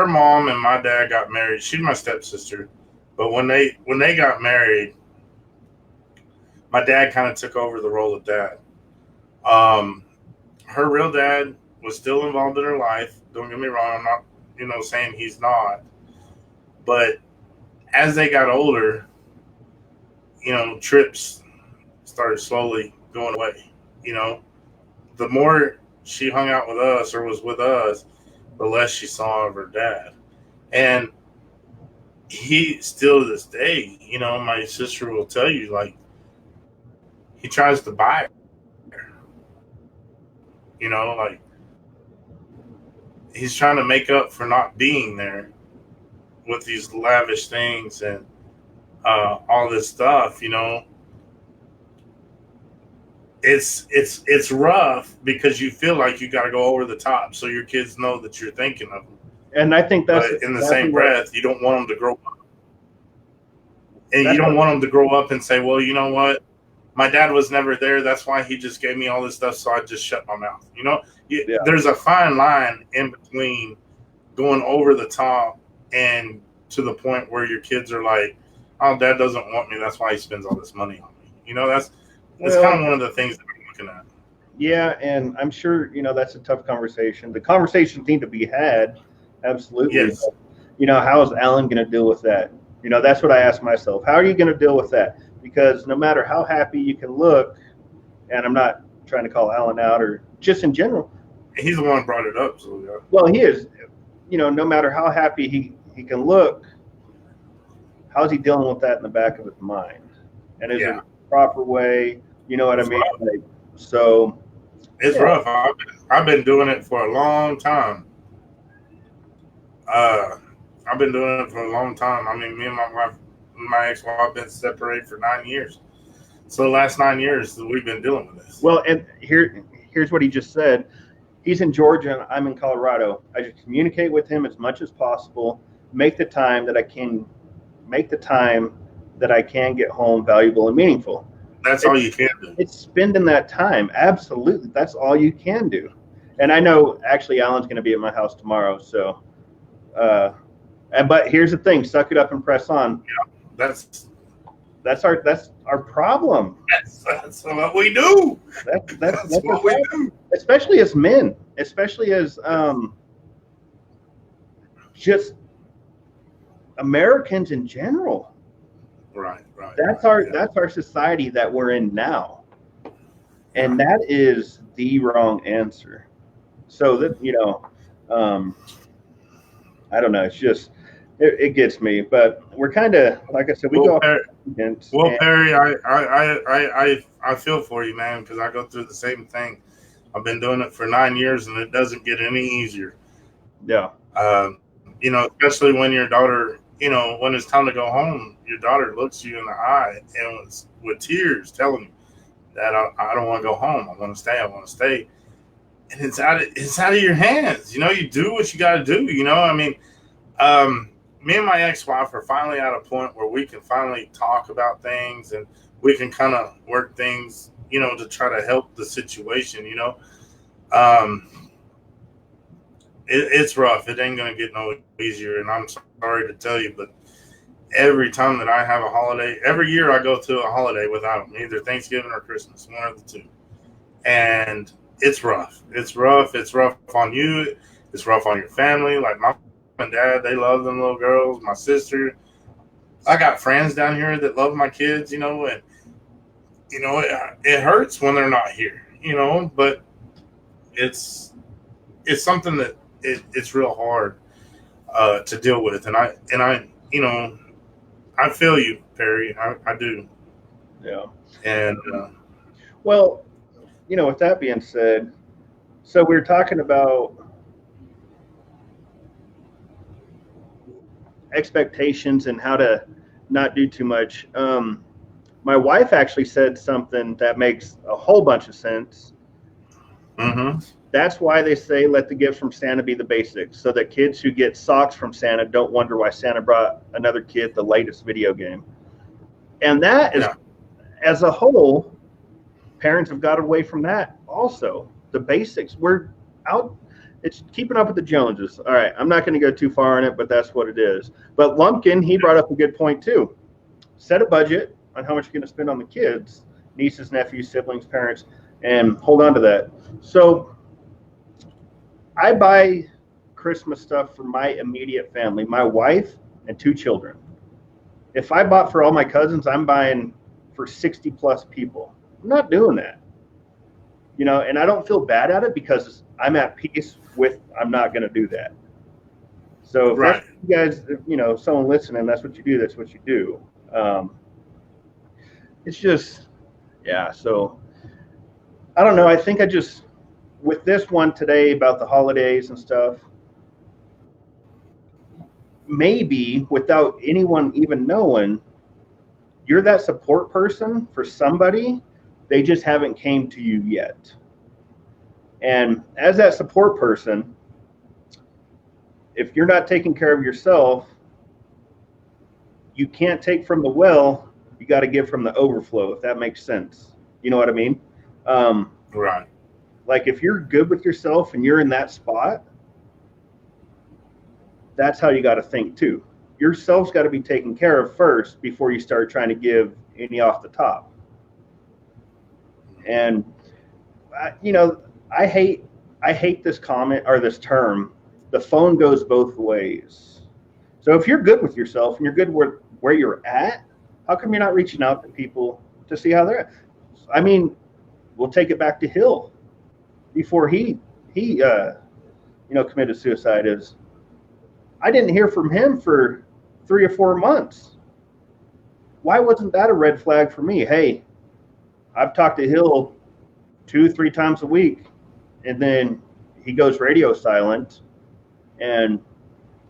mom and my dad got married, she's my stepsister, but when they got married, my dad kind of took over the role of dad. Her real dad was still involved in her life. Don't get me wrong. I'm not, saying he's not. But as they got older, trips started slowly going away. The more she hung out with us or was with us, the less she saw of her dad. And he still to this day, my sister will tell you, like, he tries to buy her. Like, he's trying to make up for not being there with these lavish things and all this stuff. It's rough because you feel like you got to go over the top so your kids know that you're thinking of them. And I think that's But in the same breath, you don't want them to grow up. And you don't want them to grow up and say, well, you know what? My dad was never there. That's why he just gave me all this stuff, so I just shut my mouth. Yeah. There's a fine line in between going over the top and to the point where your kids are like, oh, dad doesn't want me. That's why he spends all this money on me. That's kind of one of the things that I'm looking at. Yeah, and I'm sure, that's a tough conversation. The conversations need to be had, absolutely. Yes. But, how is Alan going to deal with that? That's what I ask myself. How are you going to deal with that? Because no matter how happy you can look, and I'm not trying to call Alan out or just in general, He's the one who brought it up. So yeah. Well, he is. No matter how happy he can look, how's he dealing with that in the back of his mind? And is it the proper way? You know what I mean? Like, so it's rough. I've been doing it for a long time. I've been doing it for a long time. I mean, me and my wife, my ex-wife, have been separated for 9 years. So the last 9 years, we've been dealing with this. Well, and here's what he just said. He's in Georgia and I'm in Colorado. I just communicate with him as much as possible. Make the time that I can get home valuable and meaningful. That's all you can do. It's spending that time. Absolutely. That's all you can do. And I know actually Alan's going to be at my house tomorrow. So, but here's the thing, suck it up and press on. Yeah, that's our problem. That's what we do. That's what we do. Especially as men, especially as just Americans in general. Right. That's our society that we're in now, and that is the wrong answer. So that I don't know. It's just it gets me, but we're kind of like I said. Perry, I feel for you, man, because I go through the same thing. I've been doing it for 9 years, and it doesn't get any easier. Yeah. Especially when your daughter, when it's time to go home, your daughter looks you in the eye and with tears telling you that I don't want to go home. I want to stay. And it's out of your hands. You do what you got to do. I mean, me and my ex-wife are finally at a point where we can finally talk about things and we can kind of work things, to try to help the situation, It's rough. It ain't going to get no easier. And I'm sorry to tell you, but every time that I have a holiday, every year I go to a holiday without them, either Thanksgiving or Christmas, one of the two. And it's rough. It's rough. It's rough on you. It's rough on your family. Like my mom and dad, they love them little girls. My sister, I got friends down here that love my kids, and it hurts when they're not here, but it's something that it's real hard to deal with. And I feel you, Perry. I do. Yeah. And well, with that being said, so we're talking about expectations and how to not do too much. My wife actually said something that makes a whole bunch of sense. Mm-hmm. That's why they say let the gifts from Santa be the basics, so that kids who get socks from Santa don't wonder why Santa brought another kid the latest video game. And that is, as a whole, parents have got away from that also. The basics. We're out. It's keeping up with the Joneses. All right, I'm not going to go too far on it, but that's what it is. But Lumpkin, he brought up a good point too. Set a budget on how much you're going to spend on the kids, nieces, nephews, siblings, parents, and hold on to that. So I buy Christmas stuff for my immediate family, my wife and 2 children. If I bought for all my cousins, I'm buying for 60 plus people. I'm not doing that. And I don't feel bad at it because I'm at peace with I'm not going to do that. So if that's you guys, someone listening, that's what you do. That's what you do. It's just, so I don't know. I think with this one today about the holidays and stuff, maybe without anyone even knowing, you're that support person for somebody. They just haven't came to you yet. And as that support person, if you're not taking care of yourself, you can't take from the well. You got to give from the overflow, if that makes sense. You know what I mean? Right. Like if you're good with yourself and you're in that spot, that's how you got to think too. Yourself's got to be taken care of first before you start trying to give any off the top. And I hate this comment or this term. The phone goes both ways. So if you're good with yourself and you're good where you're at, how come you're not reaching out to people to see how they're at? I mean, we'll take it back to Hill before he he committed suicide is I didn't hear from him for 3 or 4 months. Why wasn't that a red flag for me? Hey, I've talked to Hill 2-3 times a week, and then he goes radio silent. And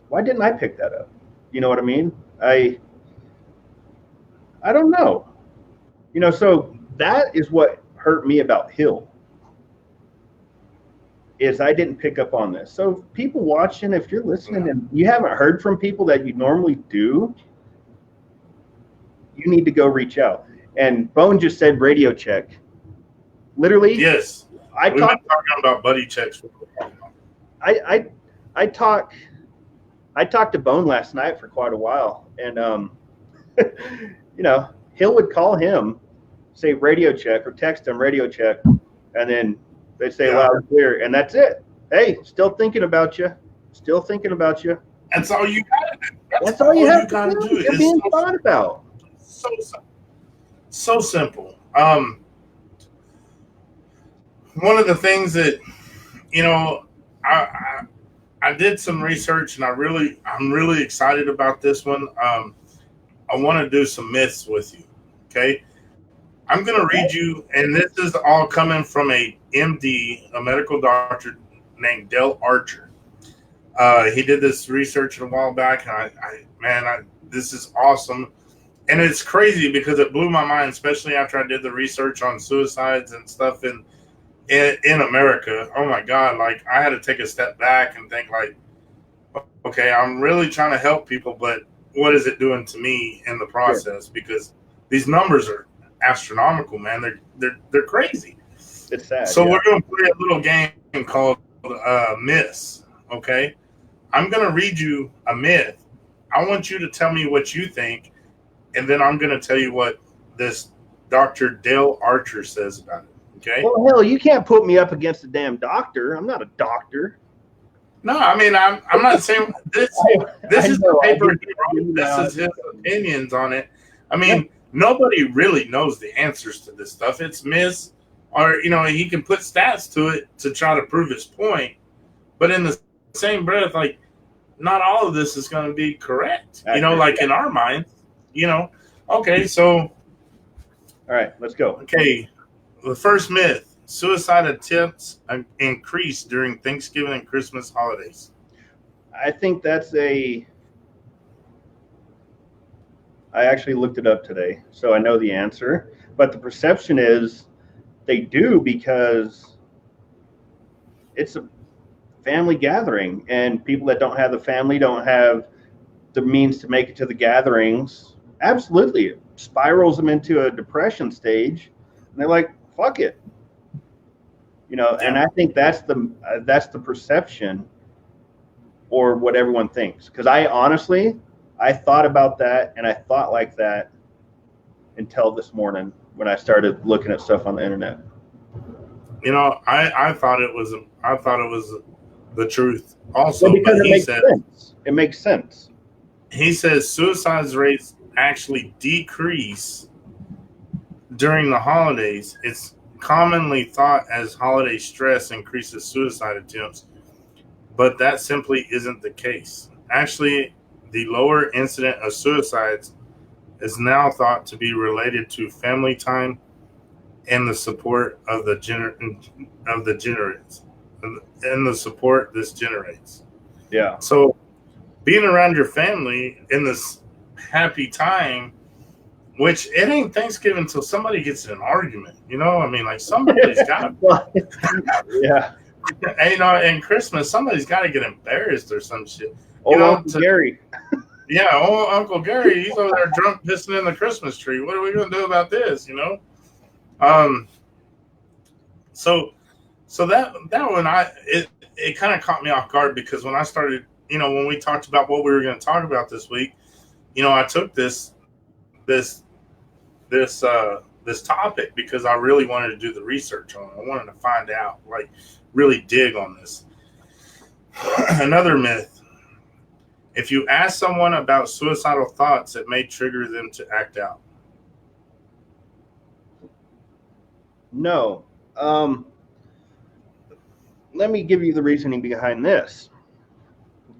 why didn't I pick that up? You know what I mean? I don't know. So that is what hurt me about Hill. Is I didn't pick up on this. So people watching, if you're listening and you haven't heard from people that you normally do, you need to go reach out. And Bone just said radio check. Literally, yes. We've been talking about buddy checks for a while. I talked to Bone last night for quite a while, and Hill would call him, say radio check, or text him radio check, and then they say loud and clear, and that's it. Hey, still thinking about you. Still thinking about you. That's all you got to do. That's all you have to do. You're being thought about. So simple. One of the things that, I did some research, and I'm really excited about this one. I want to do some myths with you. Okay. I'm going to read you, and this is all coming from a MD, a medical doctor named Dale Archer. He did this research a while back, and this is awesome. And it's crazy because it blew my mind, especially after I did the research on suicides and stuff in America. Oh my God. Like, I had to take a step back and think like, okay, I'm really trying to help people, but what is it doing to me in the process? Sure. Because these numbers are astronomical, man. They're crazy. It's sad. So we're going to play a little game called myths. Okay. I'm going to read you a myth. I want you to tell me what you think. And then I'm going to tell you what this Dr. Dale Archer says about it. Okay. Well, hell, you can't put me up against a damn doctor. I'm not a doctor. No, I mean, I'm not saying this. This is the paper. This is his opinions on it. I mean, nobody really knows the answers to this stuff. It's myths, or he can put stats to it to try to prove his point. But in the same breath, like, not all of this is going to be correct. Like in our minds. Okay, so. All right, let's go. Okay, the first myth: suicide attempts increase during Thanksgiving and Christmas holidays. I think that's I actually looked it up today, so I know the answer. But the perception is they do because it's a family gathering, and people that don't have the family don't have the means to make it to the gatherings. Absolutely, it spirals them into a depression stage, and they're like, "Fuck it," And I think that's the perception, or what everyone thinks. Because I thought about that, and I thought like that until this morning when I started looking at stuff on the internet. I thought it was the truth also, because it makes sense. He says suicide rates actually decrease during the holidays. It's commonly thought as holiday stress increases suicide attempts, but that simply isn't the case. Actually, the lower incident of suicides is now thought to be related to family time and the support of the support this generates. Yeah. So being around your family in this happy time, which it ain't Thanksgiving until somebody gets in an argument, I mean, like, somebody's got to. Yeah. And, and Christmas, somebody's got to get embarrassed or some shit. Uncle Gary. Yeah, Uncle Gary, he's over there drunk pissing in the Christmas tree. What are we going to do about this, So that one, it kind of caught me off guard, because when I started, when we talked about what we were going to talk about this week, I took this topic because I really wanted to do the research on it. I wanted to find out, like, really dig on this. Another myth: if you ask someone about suicidal thoughts, it may trigger them to act out. No. let me give you the reasoning behind this,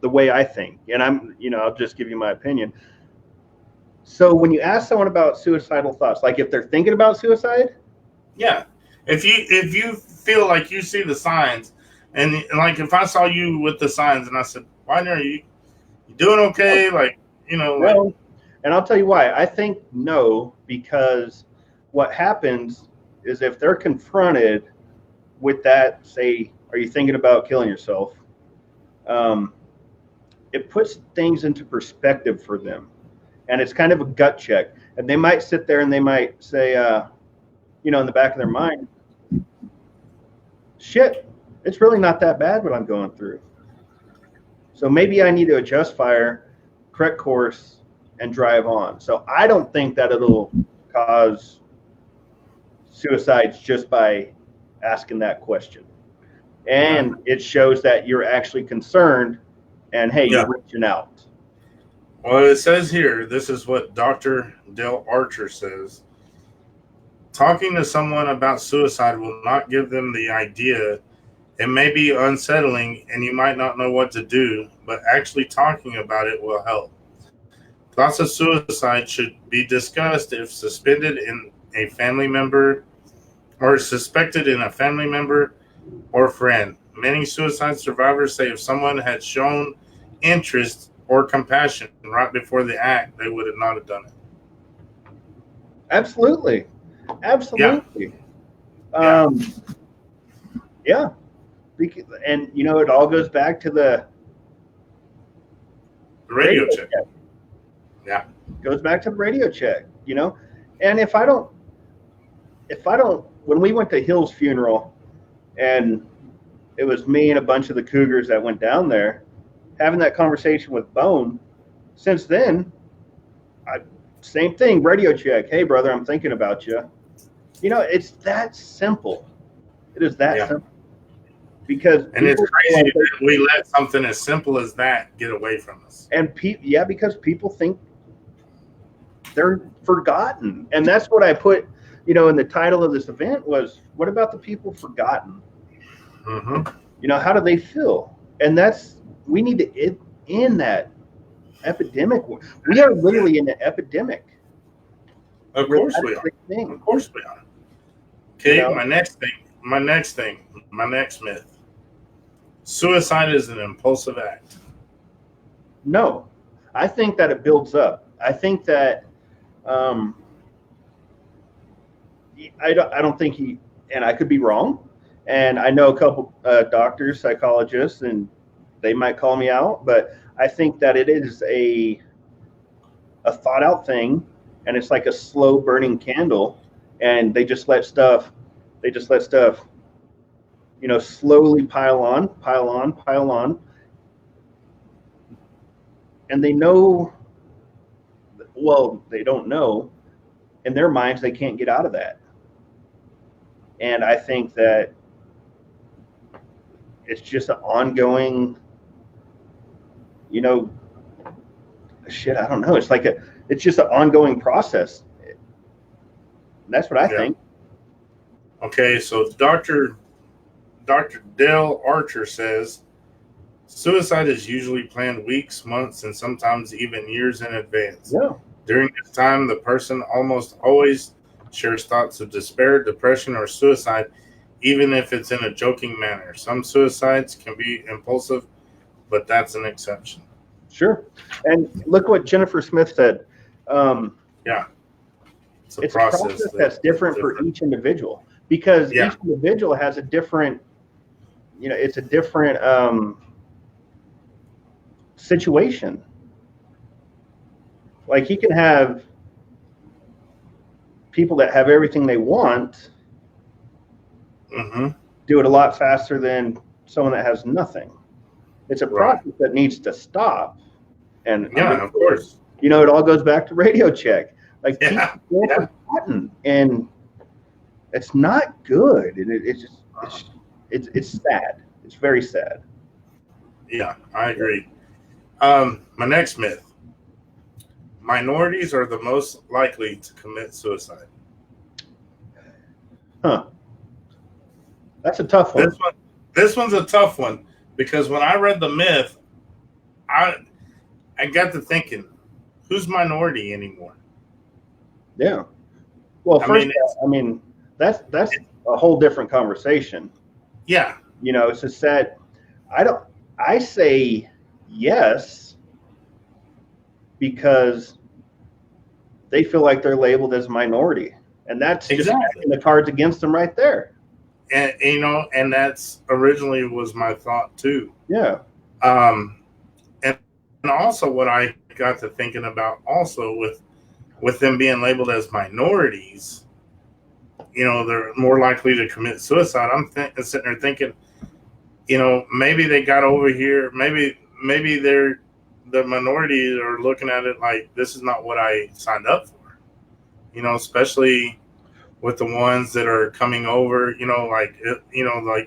the way I think, and I'll just give you my opinion. So when you ask someone about suicidal thoughts, like if they're thinking about suicide, Yeah. If you feel like you see the signs, and like if I saw you with the signs and I said, "Why are you doing okay?" Like like no. And I'll tell you why. I think no, because what happens is if they're confronted with that, say, are you thinking about killing yourself? Um, it puts things into perspective for them, and it's kind of a gut check. And they might sit there and they might say, in the back of their mind, shit, it's really not that bad what I'm going through. So maybe I need to adjust fire, correct course, and drive on. So I don't think that it'll cause suicides just by asking that question. And it shows that you're actually concerned and, hey, you're reaching out. Well, it says here, this is what Dr. Dale Archer says. Talking to someone about suicide will not give them the idea. It may be unsettling and you might not know what to do, but actually talking about it will help. Thoughts of suicide should be discussed if suspended in a family member or suspected in a family member or friend. Many suicide survivors say if someone had shown interest or compassion right before the act, they would have not have done it. Absolutely. Yeah. And it all goes back to the radio check. Yeah. Goes back to the radio check, And if I don't, when we went to Hill's funeral and it was me and a bunch of the Cougars that went down there, having that conversation with Bone, since then, same thing, radio check. Hey, brother, I'm thinking about you. It's that simple. It is that simple. Because it's crazy that we let something as simple as that get away from us. And because people think they're forgotten. And that's what I put, in the title of this event was, what about the people forgotten? Mm-hmm. How do they feel? And we need to end that epidemic. We are literally in an epidemic. Of course we are. Of course we are. Okay, my next myth. Suicide is an impulsive act. No, I think that it builds up. I think that I don't think and I could be wrong. And I know a couple doctors, psychologists, and they might call me out, but I think that it is a thought out thing, and it's like a slow burning candle, and they just let stuff, slowly pile on. And they know, well, they don't know, in their minds, they can't get out of that. And I think that it's just an ongoing, I don't know. It's just an ongoing process. That's what I think. Okay, so Dr. Dale Archer says, suicide is usually planned weeks, months, and sometimes even years in advance. Yeah. During this time, the person almost always shares thoughts of despair, depression, or suicide, even if it's in a joking manner. Some suicides can be impulsive, but that's an exception. Sure. And look what Jennifer Smith said. It's a process that's different for each individual, because each individual has a different, it's a different situation. Like, you can have people that have everything they want do it a lot faster than someone that has nothing. It's a process that needs to stop. And of course, it all goes back to radio check. Like, people get forgotten, and it's not good. And it's sad. It's very sad. Yeah, I agree. My next myth. Minorities are the most likely to commit suicide. Huh. That's a tough one. This one's a tough one because when I read the myth, I I got to thinking, who's minority anymore? Yeah. Well, I first, mean, that's a whole different conversation. yeah, It's just that I don't. I say yes because they feel like they're labeled as minority, and that's just exactly. stacking the cards against them right there. And and that's originally was my thought too. Yeah. Um, and also what I got to thinking about also with them being labeled as minorities, they're more likely to commit suicide. I'm sitting there thinking, maybe they got over here. Maybe they're the minorities are looking at it like this is not what I signed up for. Especially with the ones that are coming over. Like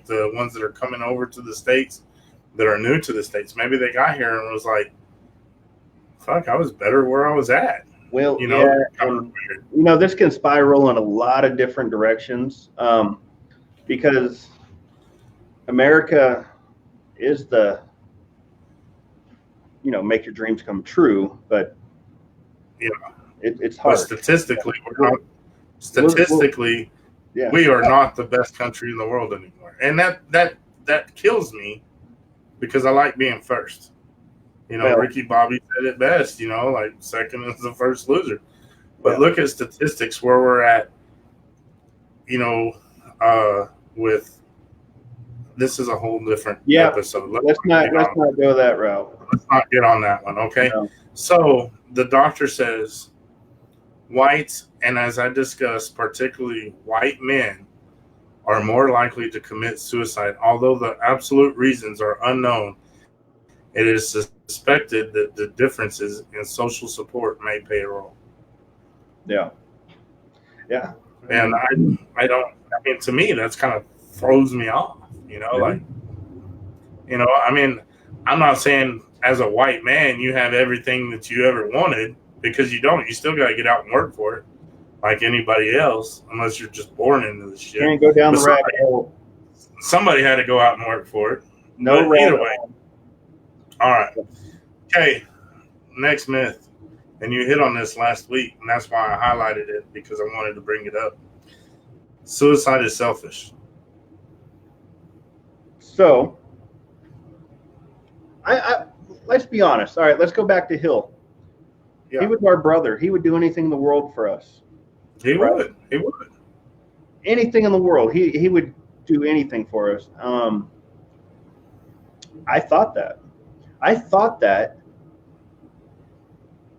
the ones that are coming over to the states that are new to the states. Maybe they got here and was like, "Fuck, I was better where I was at." Well, yeah, and this can spiral in a lot of different directions because America is the make your dreams come true, but yeah, it's hard. But statistically, yeah, we are not the best country in the world anymore, and that kills me because I like being first. Ricky Bobby said it best. Like second is the first loser. But look at statistics where we're at. With this is a whole different episode. Let's not go that route. Let's not get on that one, okay? No. So the doctor says whites, and as I discussed, particularly white men, are more likely to commit suicide. Although the absolute reasons are unknown, it is suspected that the differences in social support may play a role. Yeah. Yeah. And to me, that's kind of throws me off, I'm not saying as a white man, you have everything that you ever wanted because you don't. You still got to get out and work for it like anybody else, unless you're just born into this shit. Can't go down the rabbit hole. Somebody had to go out and work for it. No, but either way. All right. Okay. Next myth. And you hit on this last week, and that's why I highlighted it because I wanted to bring it up. Suicide is selfish. So, I let's be honest. All right, let's go back to Hill. Yeah. He was our brother. He would do anything in the world for us. He would. He would. Anything in the world. He would do anything for us. I thought that.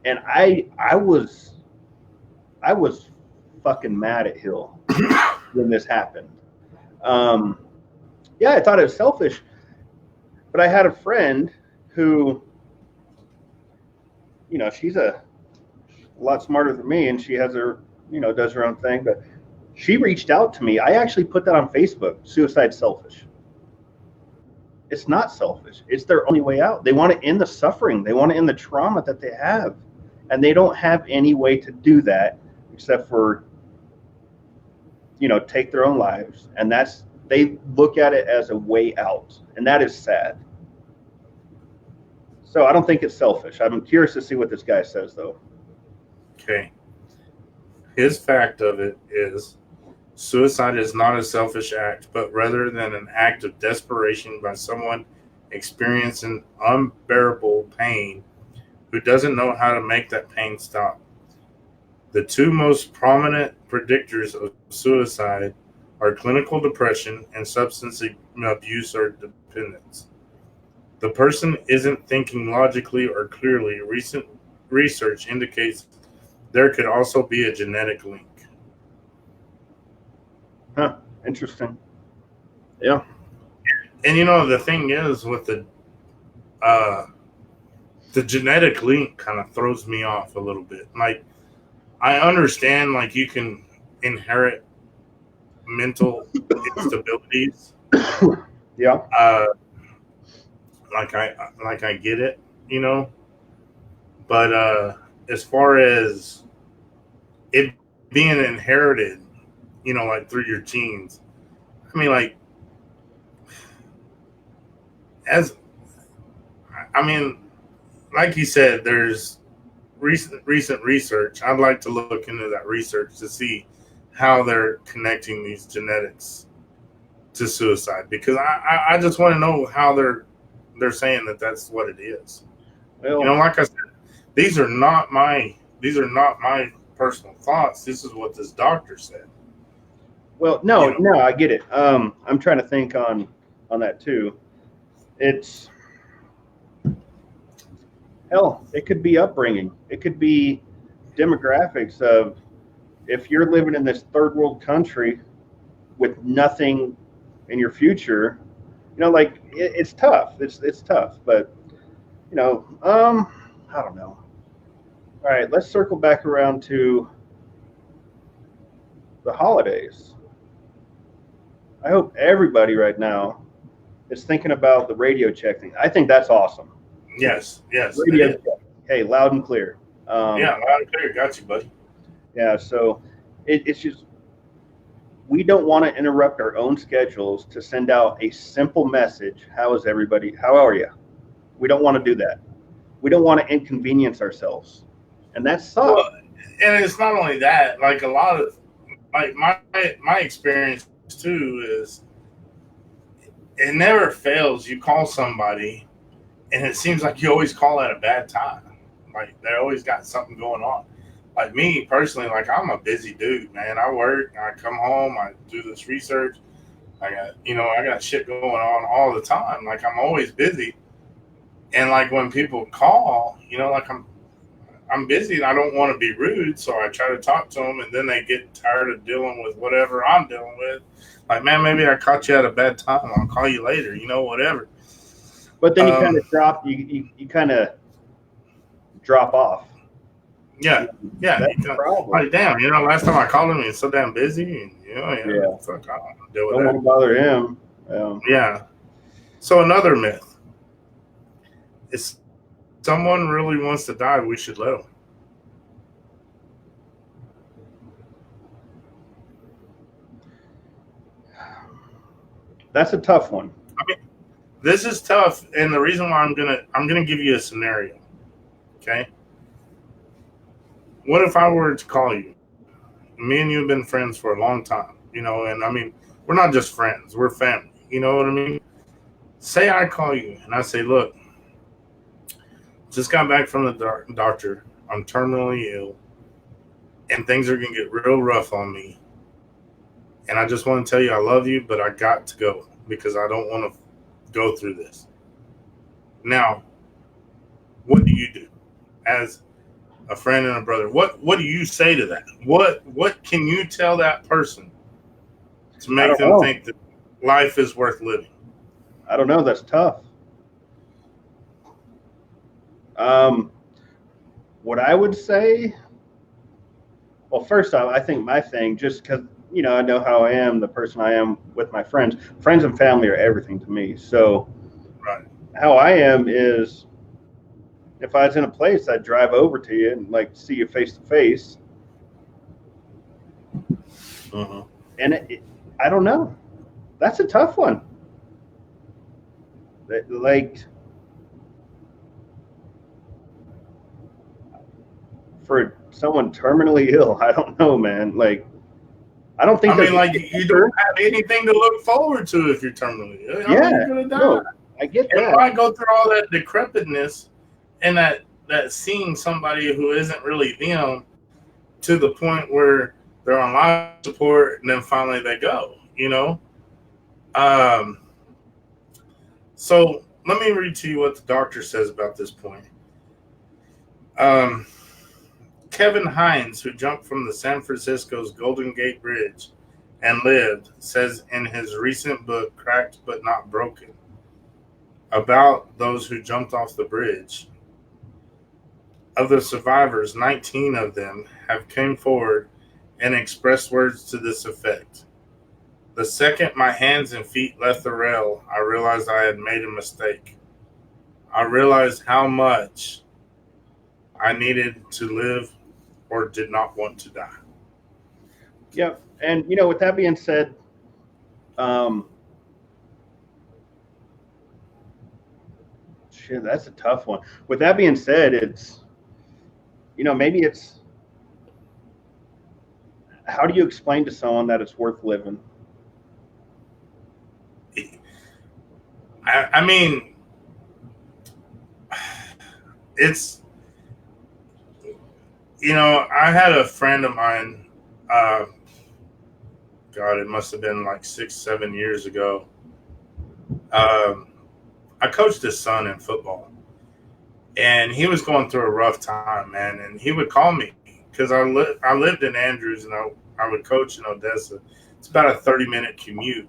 And I was fucking mad at Hill when this happened. Yeah, I thought it was selfish. But I had a friend who, she's a lot smarter than me, and she has her, does her own thing. But she reached out to me. I actually put that on Facebook. Suicide's selfish. It's not selfish. It's their only way out. They want to end the suffering. They want to end the trauma that they have. And they don't have any way to do that except for, take their own lives. And they look at it as a way out. And that is sad. So I don't think it's selfish. I'm curious to see what this guy says, though. Okay. His fact of it is suicide is not a selfish act, but rather than an act of desperation by someone experiencing unbearable pain who doesn't know how to make that pain stop. The two most prominent predictors of suicide are clinical depression and substance abuse or dependence. The person isn't thinking logically or clearly. Recent research indicates there could also be a genetic link. Huh. Interesting. Yeah. And the thing is with the genetic link kind of throws me off a little bit. Like, I understand, like, you can inherit mental instabilities. Yeah. Like I get it, but as far as it being inherited, like through your genes, I mean, like, as I mean, like you said, there's recent research. I'd like to look into that research to see how they're connecting these genetics to suicide, because I just want to know how they're saying that that's what it is. You know, Well, like I said, these are not my personal thoughts. This is what this doctor said. You no, know, no, I get it. I'm trying to think on that too. It's hell. It could be upbringing. It could be demographics of if you're living in this third world country with nothing in your future. Like it's tough. It's tough, but I don't know. All right, let's circle back around to the holidays. I hope everybody right now is thinking about the radio check thing. I think that's awesome. yes, it Radio is. check. Hey, loud and clear. Yeah, Um, loud and clear. Got you, buddy. yeah, so it's just we don't want to interrupt our own schedules to send out a simple message. How is everybody? How are you? We don't want to do that. We don't want to inconvenience ourselves, and that Well, sucks. and it's not only that. Like a lot of like my experience too is it never fails. You call somebody, and it seems like you always call at a bad time. Like they always got something going on. Like me personally, like I'm a busy dude, man. I work, I come home, I do this research. I got shit going on all the time. Like I'm always busy. And like when people call, like I'm busy and I don't want to be rude, so I try to talk to them, and then they get tired of dealing with whatever I'm dealing with. Like, man, maybe I caught you at a bad time. I'll call you later, whatever. But then you kind Um, of drop. You kind of drop off. yeah, yeah. That's the problem. Like, damn, last time I called him, he's so damn busy, and yeah, Yeah, fuck, I don't want to deal with don't want that. to bother him. Yeah. So another myth is someone really wants to die, we should let them. That's a tough one. I mean, this is tough, and the reason why I'm gonna give you a scenario. Okay. What if I were to call you? Me and you have been friends for a long time, and I mean, we're not just friends, we're family. You know what I mean? Say I call you and I say, look, just got back from the doctor. I'm terminally ill, and things are going to get real rough on me. And I just want to tell you I love you, but I got to go because I don't want to go through this. Now, what do you do as a friend and a brother? What do you say to that? What can you tell that person to I make don't them know. think that life is worth living? I don't know. That's tough. Um, what I would say, well, first off, I think my thing, just because I know how I am, the person I am with my friends. Friends and family are everything to me. So Right. how I am is, if I was in a place, I'd drive over to you and like see you face to face. Uh-huh. And I don't know. That's a tough one. Like for someone terminally ill, I don't know, man. Like I don't think I there's mean, like an you answer. don't have anything to look forward to if you're terminally ill. I Yeah, mean, you're gonna die, no, I get and that. why go through all that decrepitness and that seeing somebody who isn't really them to the point where they're on life support and then finally they go. Um, so let me read to you what the doctor says about this point. Um, Kevin Hines, who jumped from the San Francisco's Golden Gate Bridge and lived, says in his recent book, Cracked But Not Broken, about those who jumped off the bridge. Of the survivors, 19 of them have come forward and expressed words to this effect. The second my hands and feet left the rail, I realized I had made a mistake. I realized how much I needed to live or did not want to die. Yeah, and with that being said, um, Shit, that's a tough one. With that being said, it's, maybe it's, how do you explain to someone that it's worth living? I mean, it's, I had a friend of mine, God, it must have been like 6, 7 years ago. I coached his son in football, and he was going through a rough time, man. And he would call me because I lived in Andrews, and I would coach in Odessa. It's about a 30-minute commute,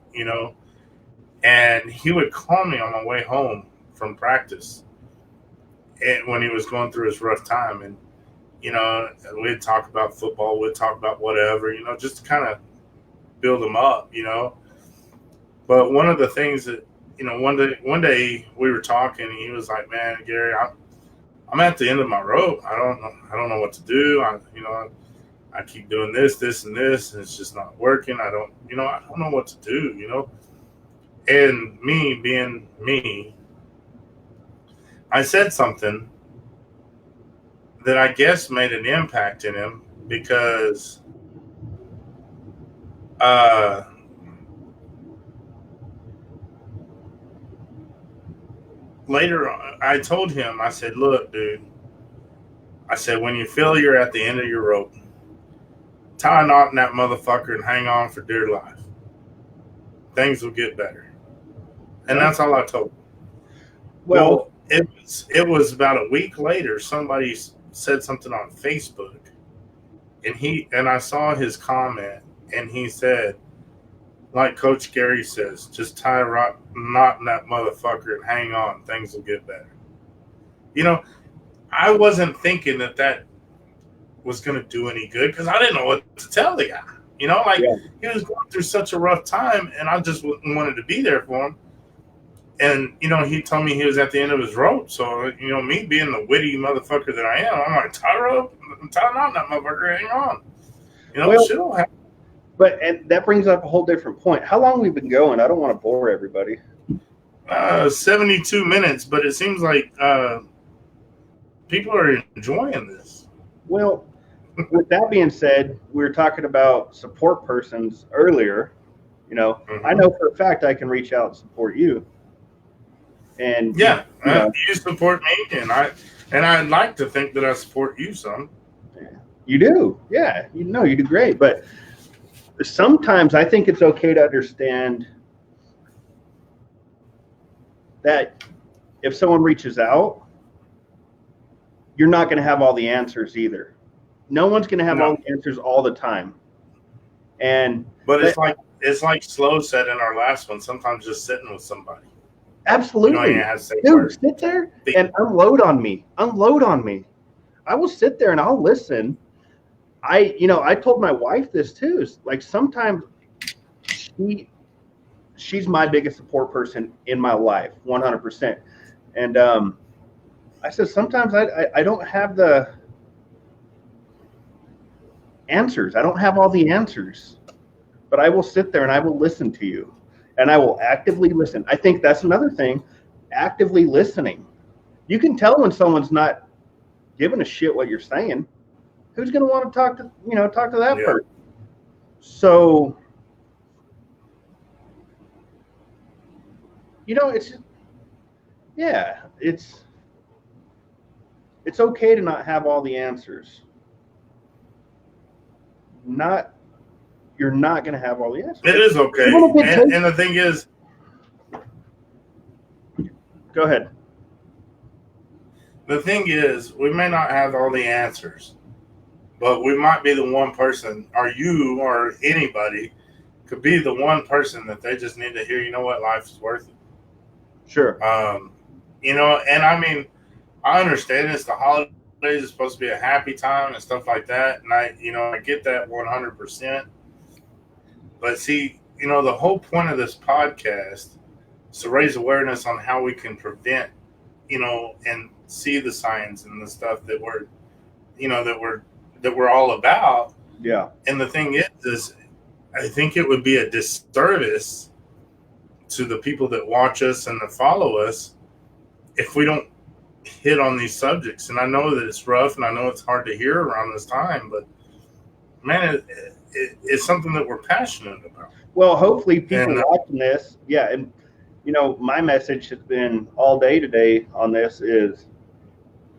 And he would call me on my way home from practice, and when he was going through his rough time, and we'd talk about football, we'd talk about whatever, just to kind of build him up, But one of the things that, one day we were talking, and he was like, "Man, Gary, I'm at the end of my rope. I don't know what to do. I keep doing this, and this, and it's just not working. I don't know what to do, And me being me, I said something that I guess made an impact in him because later I told him, I said, "Look, dude," I said, "when you feel you're at the end of your rope, tie a knot in that motherfucker and hang on for dear life. Things will get better." And that's all I told him. Well, it was about a week later, somebody said something on Facebook, and I saw his comment, and he said, like Coach Gary says, just tie a knot in that motherfucker and hang on. Things will get better. I wasn't thinking that was going to do any good because I didn't know what to tell the guy. He was going through such a rough time, and I just wanted to be there for him. And, he told me he was at the end of his rope. So, me being the witty motherfucker that I am, I'm like, tie a knot in that motherfucker, hang on. Shit will happen. And that brings up a whole different point. How long we've been going? I don't want to bore everybody. 72 minutes, but it seems like people are enjoying this. Well, with that being said, we were talking about support persons earlier. I know for a fact I can reach out and support you. And you support me, and I'd like to think that I support you some. You do, yeah. You do great, but sometimes I think it's okay to understand that if someone reaches out, you're not going to have all the answers either. No one's going to have all the answers all the time. But it's like Slow said in our last one. Sometimes just sitting with somebody. Absolutely, dude. Sit there and unload on me. I will sit there and I'll listen. I told my wife this too. Is like sometimes she's my biggest support person in my life, 100%. And I said sometimes I don't have the answers. I don't have all the answers, but I will sit there and I will listen to you, and I will actively listen. I think that's another thing, actively listening. You can tell when someone's not giving a shit what you're saying. Who's going to want to talk to that person? So, it's okay to not have all the answers. You're not going to have all the answers. It is okay. And the thing is, go ahead. The thing is, we may not have all the answers, but we might be the one person, or you or anybody could be the one person that they just need to hear, life is worth it. Sure. And I mean, I understand it's the holidays. It's supposed to be a happy time and stuff like that. And I get that 100%. But see, the whole point of this podcast is to raise awareness on how we can prevent, and see the signs and the stuff that we're all about. Yeah. And the thing is I think it would be a disservice to the people that watch us and that follow us if we don't hit on these subjects, and I know that it's rough and I know it's hard to hear around this time, but man, it's something that we're passionate about. Well, hopefully people And watching this, yeah, and my message has been all day today on this is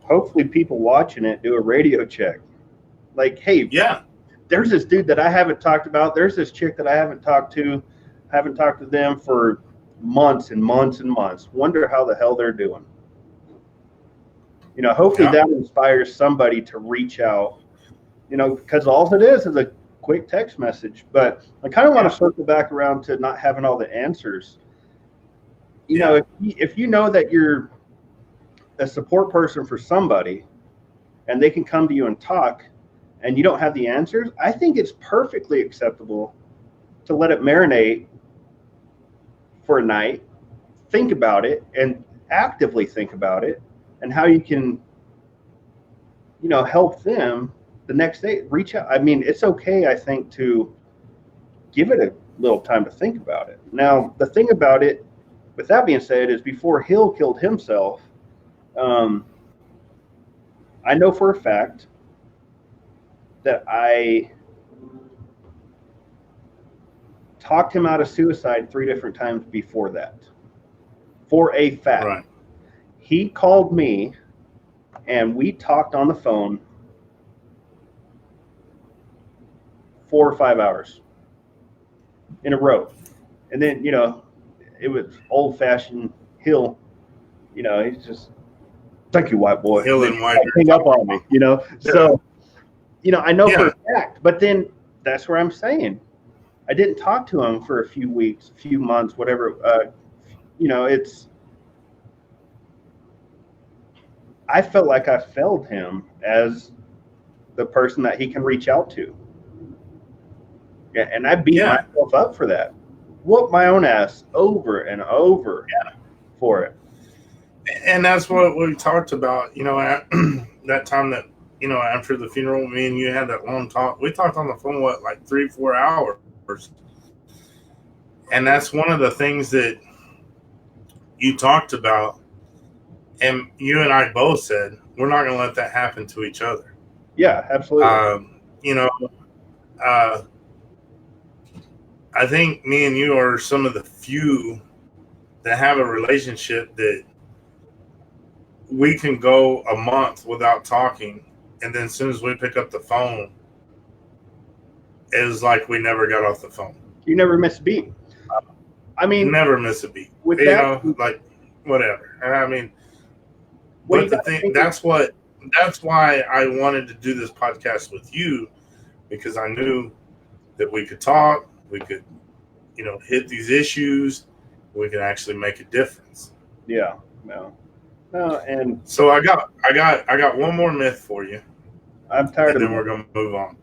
hopefully people watching it do a radio check. Like, hey, yeah, there's this dude that I haven't talked about. There's this chick that I haven't talked to them for months and months and months. Wonder how the hell they're doing. Hopefully that inspires somebody to reach out, because all it is a quick text message. But I kind of want to circle back around to not having all the answers. If you know that you're a support person for somebody and they can come to you and talk and you don't have the answers, I think it's perfectly acceptable to let it marinate for a night, think about it, and actively think about it, and how you can, help them the next day. Reach out. I mean, it's okay, I think, to give it a little time to think about it. Now, the thing about it, with that being said, is before Hill killed himself, I know for a fact that I talked him out of suicide 3 different times before that. For a fact. Right. He called me and we talked on the phone 4 or 5 hours in a row. And then, it was old-fashioned Hill. He's just, thank you, white boy. Hill and white. Hang up on me, Yeah. So, I know for a fact. But then that's where I'm saying. I didn't talk to him for a few weeks, a few months, whatever. I felt like I failed him as the person that he can reach out to. Yeah, and I beat myself up for that. Whooped my own ass over and over for it. And that's what we talked about, that time that, after the funeral, me and you had that long talk. We talked on the phone, like 3-4 hours. And that's one of the things that you talked about. And you and I both said, we're not going to let that happen to each other. Yeah, absolutely. I think me and you are some of the few that have a relationship that we can go a month without talking. And then as soon as we pick up the phone, it's like we never got off the phone. You never miss a beat. I mean, never miss a beat. With like whatever. I mean, but the thing, that's why I wanted to do this podcast with you, because I knew that we could talk, we could, hit these issues, we could actually make a difference. Yeah. No, and so I got one more myth for you. I'm tired of it. And then we're gonna move on.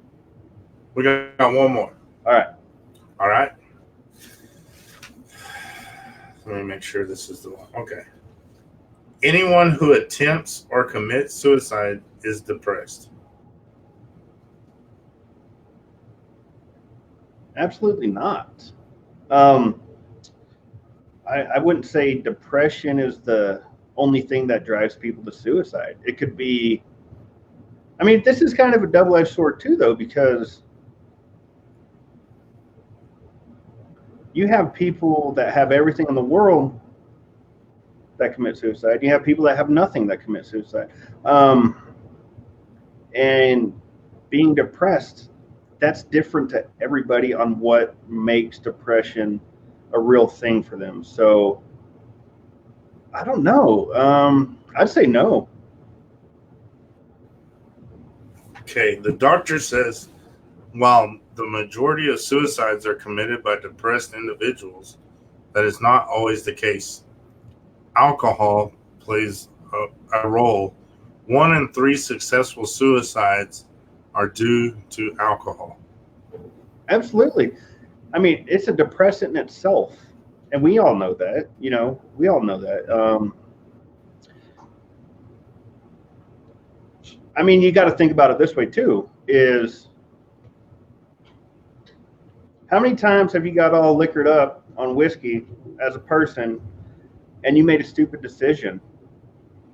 We got one more. All right. Let me make sure this is the one. Okay. Anyone who attempts or commits suicide is depressed. Absolutely not. I wouldn't say depression is the only thing that drives people to suicide. It could be, this is kind of a double-edged sword too, though, because you have people that have everything in the world that commit suicide. You have people that have nothing that commit suicide. And being depressed, that's different to everybody on what makes depression a real thing for them. So I don't know. I'd say no. Okay, the doctor says while the majority of suicides are committed by depressed individuals, that is not always the case. Alcohol plays a role. 1 in 3 successful suicides are due to alcohol. Absolutely. It's a depressant in itself, and we all know that. We all know that. You got to think about it this way too, is how many times have you got all liquored up on whiskey as a person and you made a stupid decision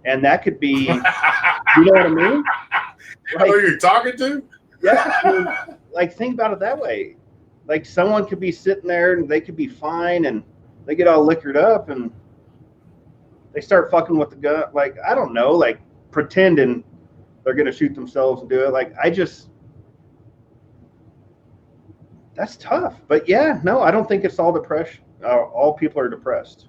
And that could be, you know what I mean? Like, who you're talking to? Yeah. I mean, like, think about it that way. Like, someone could be sitting there and they could be fine and they get all liquored up and they start fucking with the gun. Like, I don't know, like pretending they're going to shoot themselves and do it. Like, that's tough. But yeah, no, I don't think it's all depression. All people are depressed.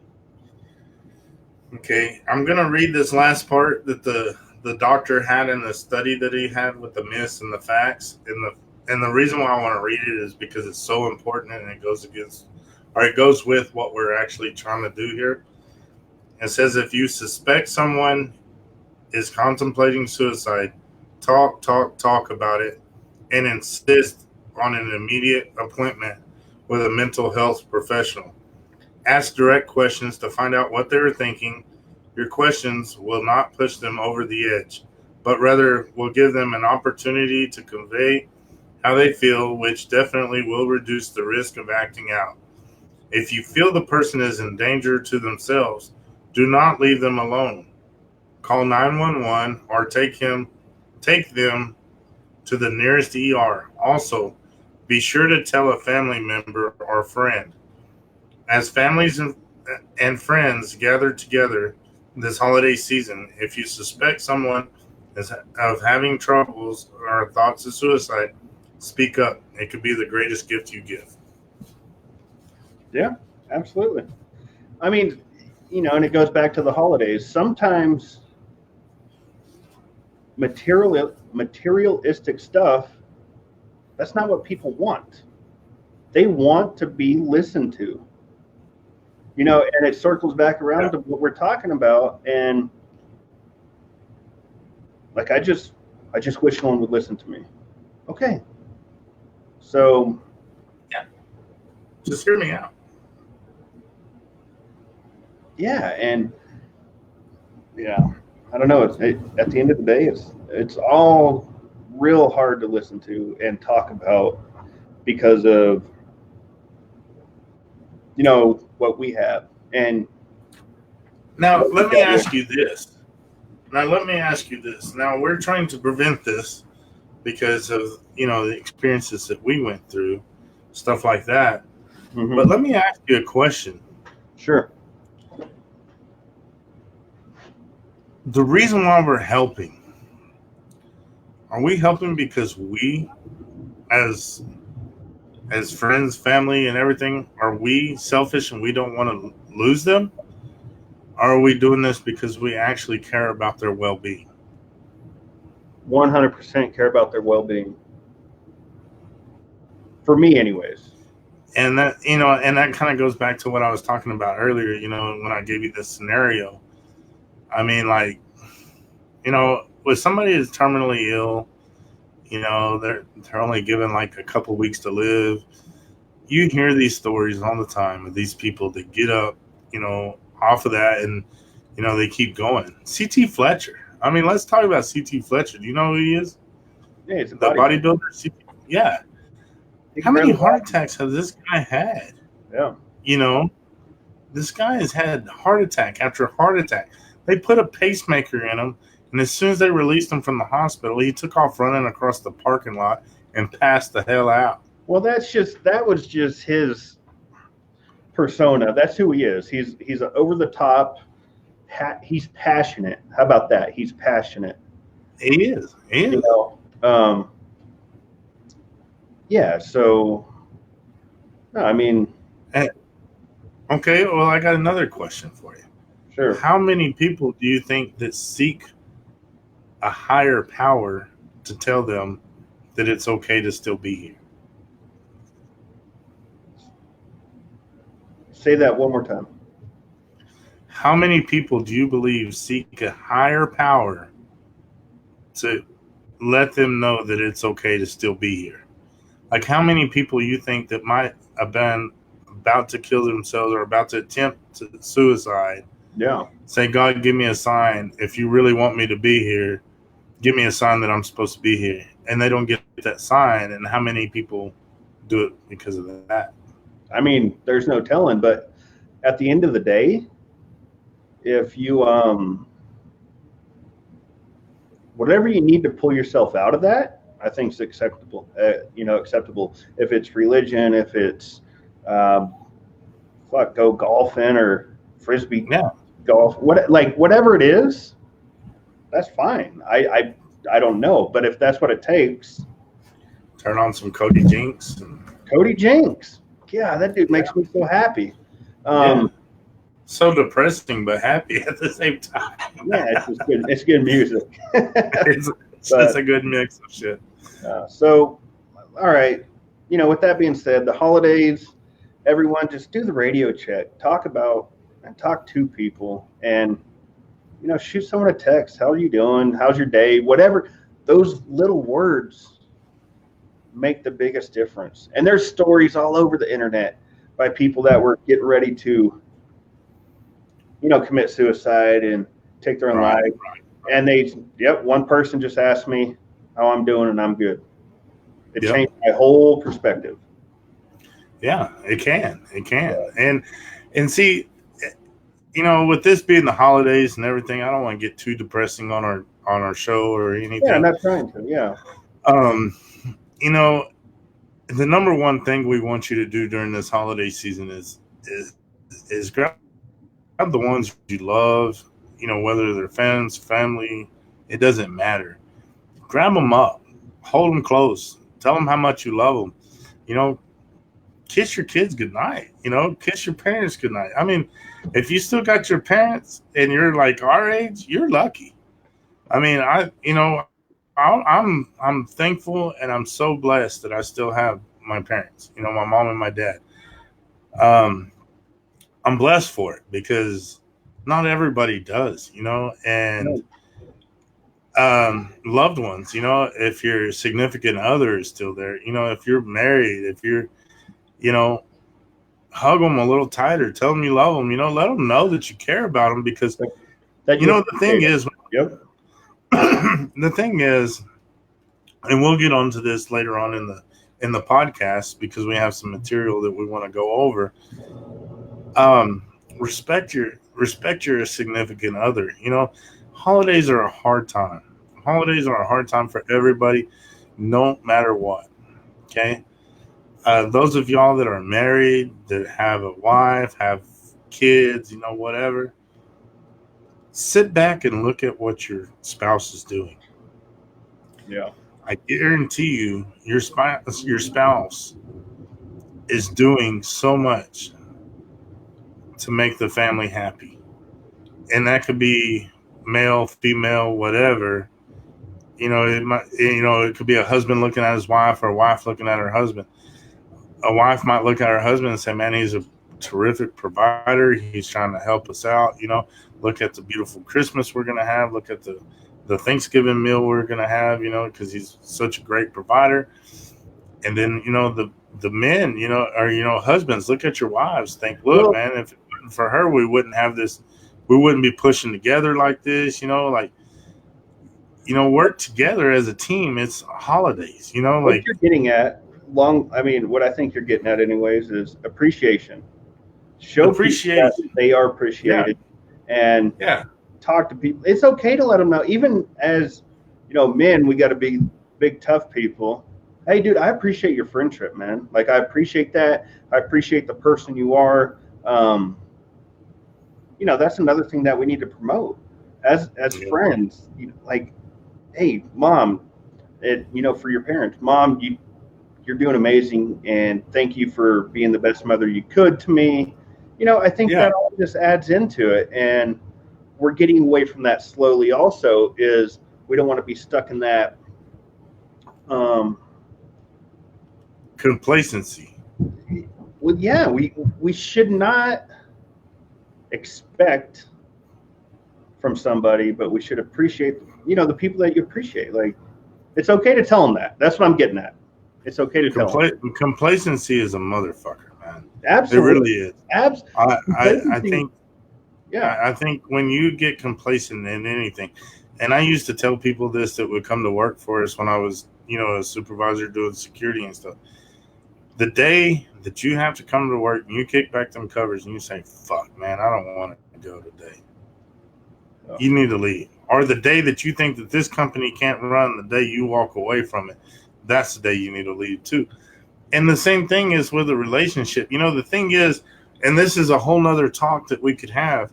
Okay, I'm gonna read this last part that the doctor had in the study that he had with the myths and the facts, and the reason why I want to read it is because it's so important and it goes with what we're actually trying to do here. It says if you suspect someone is contemplating suicide, talk about it, and insist on an immediate appointment with a mental health professional. Ask direct questions to find out what they're thinking. Your questions will not push them over the edge, but rather will give them an opportunity to convey how they feel, which definitely will reduce the risk of acting out. If you feel the person is in danger to themselves, do not leave them alone. Call 911 or take them to the nearest ER. Also, be sure to tell a family member or friend. As families and friends gather together this holiday season, if you suspect someone of having troubles or thoughts of suicide, speak up. It could be the greatest gift you give. Yeah, absolutely. I mean, and it goes back to the holidays. Sometimes materialistic stuff, that's not what people want. They want to be listened to. And it circles back around to what we're talking about. And like, I just wish no one would listen to me. Okay. So yeah, just hear me out. Yeah. And I don't know. At the end of the day, it's all real hard to listen to and talk about because of what we have. And now let me ask you this. Now we're trying to prevent this because of the experiences that we went through, stuff like that. Mm-hmm. But let me ask you a question. Sure. The reason why we're helping, are we helping because we, as friends, family, and everything, are we selfish and we don't want to lose them? Or are we doing this because we actually care about their well-being? 100% care about their well-being. For me, anyways. And that, and that kind of goes back to what I was talking about earlier, when I gave you this scenario. I mean, like, with somebody who's terminally ill, they're only given like a couple weeks to live. You hear these stories all the time of these people that get up, off of that and, they keep going. C.T. Fletcher. I mean, let's talk about C.T. Fletcher. Do you know who he is? Yeah, he's the bodybuilder. Yeah. How many heart attacks has this guy had? Yeah. This guy has had heart attack after heart attack. They put a pacemaker in him, and as soon as they released him from the hospital, he took off running across the parking lot and passed the hell out. Well, that was just his persona. That's who he is. He's over the top. He's passionate. How about that? He's passionate. He is. Yeah. So, no, I mean. Okay. Well, I got another question for you. Sure. How many people do you think that seek a higher power to tell them that it's okay to still be here? Say that one more time. How many people do you believe seek a higher power to let them know that it's okay to still be here? Like, how many people you think that might have been about to kill themselves or about to attempt suicide? Yeah. Say, God, give me a sign. If you really want me to be here, give me a sign that I'm supposed to be here. And they don't get that sign. And how many people do it because of that? I mean, there's no telling. But at the end of the day, if you whatever you need to pull yourself out of that, I think is acceptable. Acceptable if it's religion, if it's um, go golfing or frisbee Yeah. golf, whatever it is, that's fine. I don't know, but if that's what it takes, Turn on some Cody Jinks. And, Cody Jinks, yeah, that dude makes me so happy. yeah. So depressing, but happy at the same time. Yeah, it's just good. It's good music. It's a good mix of shit. So, all right. With that being said, the holidays, everyone just do the radio check. Talk to people, and shoot someone a text. How are you doing? How's your day? Whatever. Those little words make the biggest difference. And there's stories all over the internet by people that were getting ready to, commit suicide and take their own life. Right. And one person just asked me how I'm doing, and I'm good. It changed my whole perspective. Yeah, it can. Yeah. And see, with this being the holidays and everything, I don't want to get too depressing on our show or anything. Yeah, I'm not trying to. Yeah. The number one thing we want you to do during this holiday season is grab the ones you love, whether they're friends, family, it doesn't matter. Grab them up, hold them close, tell them how much you love them. Kiss your kids goodnight, kiss your parents goodnight. I mean, if you still got your parents and you're like our age, you're lucky. I mean, I'm thankful and I'm so blessed that I still have my parents, my mom and my dad. I'm blessed for it because not everybody does, and loved ones, if your significant other is still there, if you're married, if you're, hug them a little tighter, tell them you love them, let them know that you care about them because, the thing is, the thing is, and we'll get onto this later on in the podcast because we have some material that we want to go over. Respect your significant other. Holidays are a hard time. Holidays are a hard time for everybody, no matter what. Okay. Those of y'all that are married, that have a wife, have kids, whatever, sit back and look at what your spouse is doing. Yeah. I guarantee you, your spouse is doing so much to make the family happy. And that could be male, female, whatever. It could be a husband looking at his wife or a wife looking at her husband. A wife might look at her husband and say, man, he's a terrific provider. He's trying to help us out. Look at the beautiful Christmas we're going to have. Look at the Thanksgiving meal we're going to have, because he's such a great provider. And then, the men, or, husbands, look at your wives. Think, look, man, if it wasn't for her, we wouldn't have this. We wouldn't be pushing together like this, work together as a team. It's holidays, what you're getting at what I think you're getting at anyways is appreciation. Show appreciation. That they are appreciated and talk to people. It's okay to let them know, even as, men, we got to be big, tough people. Hey, dude, I appreciate your friendship, man. Like, I appreciate that. I appreciate the person you are. That's another thing that we need to promote as friends. Like, hey, mom, for your parents, mom, you're doing amazing, and thank you for being the best mother you could to me. I think that all just adds into it, and we're getting away from that slowly. Also, is we don't want to be stuck in that complacency. Well, yeah, we should not expect from somebody, but we should appreciate, the people that you appreciate. Like, it's okay to tell them that. That's what I'm getting at. It's okay to tell them. Complacency is a motherfucker, man. Absolutely. It really is. I think. Yeah. I think when you get complacent in anything, and I used to tell people this that would come to work for us when I was, a supervisor doing security and stuff. The day that you have to come to work and you kick back them covers and you say, fuck, man, I don't want to go today. You need to leave. or the day that you think that this company can't run, the day you walk away from it, that's the day you need to leave too. And the same thing is with a relationship. The thing is, and this is a whole nother talk that we could have.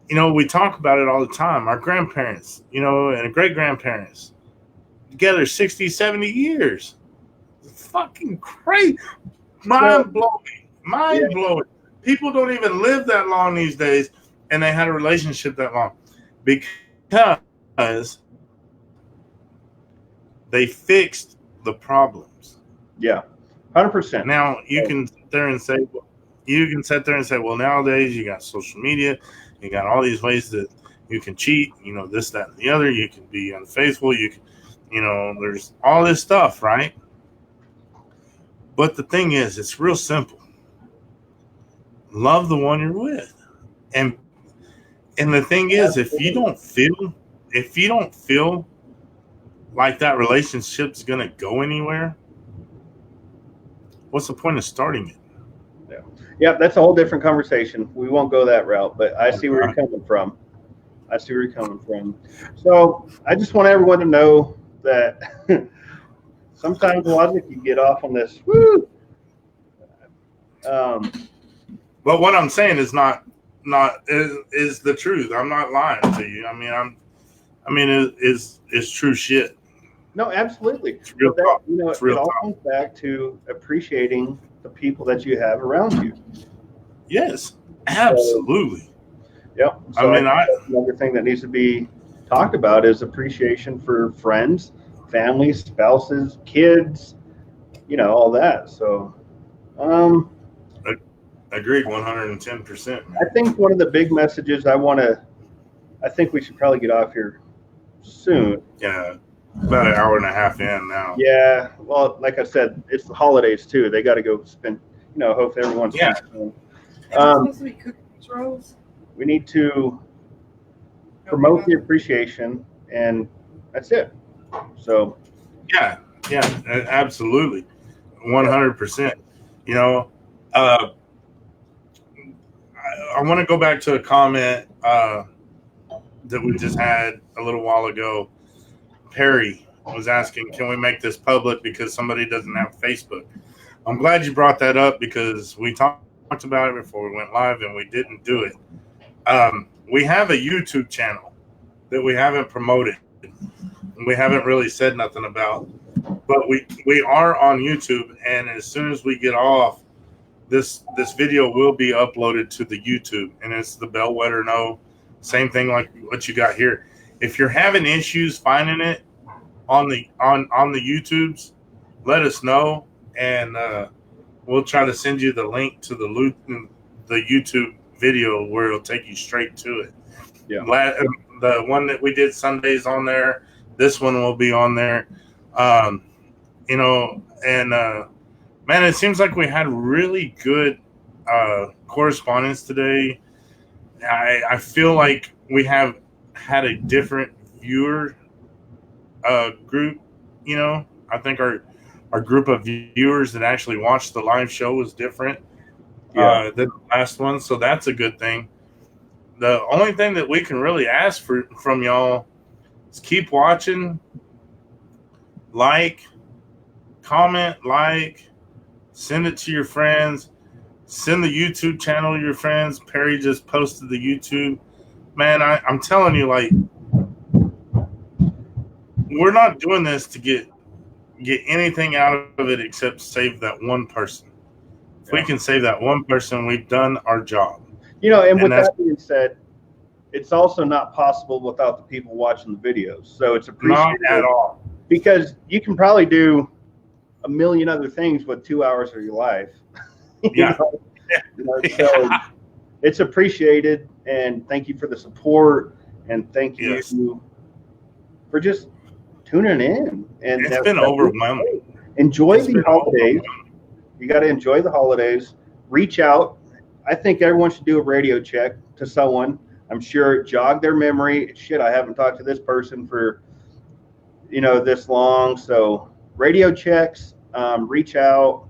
We talk about it all the time. Our grandparents, and great grandparents together 60, 70 years. It's fucking crazy. Mind blowing. Mind blowing. People don't even live that long these days, and they had a relationship that long because they fixed the problems. Yeah, 100%. Now you can sit there and say, well, nowadays you got social media, you got all these ways that you can cheat, this, that, and the other. You can be unfaithful. You can, there's all this stuff, right? But the thing is, it's real simple. Love the one you're with, and the thing is, if you don't feel like that relationship's gonna go anywhere, what's the point of starting it? Yeah, that's a whole different conversation. We won't go that route, but I see where you're coming from. So I just want everyone to know that sometimes logic can get off on this. Woo! But what I'm saying is is the truth. I'm not lying to you. It's true shit. No, absolutely. It's real talk. It all comes back to appreciating the people that you have around you. Yes, absolutely. So another thing that needs to be talked about is appreciation for friends, families, spouses, kids, all that. So, agreed, 110%. I think one of the big messages I think we should probably get off here soon. Yeah, about an hour and a half in now. Yeah, well, like I said, it's the holidays too. They got to go spend. Hope everyone's. Yeah. Supposed to be cookies rolls. We need to promote the appreciation, and that's it. So. Yeah, absolutely, 100%. I want to go back to a comment that we just had a little while ago. Perry was asking, can we make this public because somebody doesn't have Facebook? I'm glad you brought that up because we talked about it before we went live and we didn't do it. We have a YouTube channel that we haven't promoted and we haven't really said nothing about, but we are on YouTube, and as soon as we get off, this video will be uploaded to the YouTube, and it's the Bellwether No. Same thing like what you got here. If you're having issues finding it on the YouTubes, let us know, and we'll try to send you the link to the YouTube video where it'll take you straight to it. Yeah. The one that we did Sundays on there, this one will be on there. Man, it seems like we had really good correspondence today. I feel like we have had a different viewer group. I think our group of viewers that actually watched the live show was different than the last one, so that's a good thing. The only thing that we can really ask from y'all is keep watching, comment, send it to your friends, send the YouTube channel to your friends. Perry just posted the YouTube. Man, I'm telling you, we're not doing this to get anything out of it except save that one person. If we can save that one person, we've done our job. And with that being said, it's also not possible without the people watching the videos. So it's appreciated not at all. Because you can probably do a million other things with 2 hours of your life. Yeah. So it's appreciated, and thank you for the support, and thank you for just tuning in. And it's been overwhelming. Enjoy the holidays. You got to enjoy the holidays. Reach out. I think everyone should do a radio check to someone. I'm sure it jogged their memory. Shit, I haven't talked to this person for this long. So radio checks, reach out,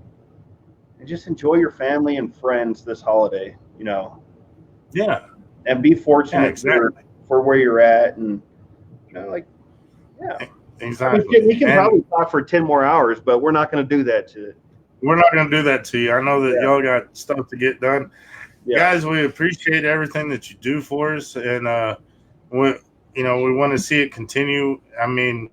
and just enjoy your family and friends this holiday. Yeah. And be fortunate for where you're at, and like, yeah. Exactly. I mean, we can probably talk for 10 more hours, but we're not going to do that to. We're not going to do that to you. I know that y'all got stuff to get done. Yeah. Guys, we appreciate everything that you do for us, and we want to see it continue. I mean,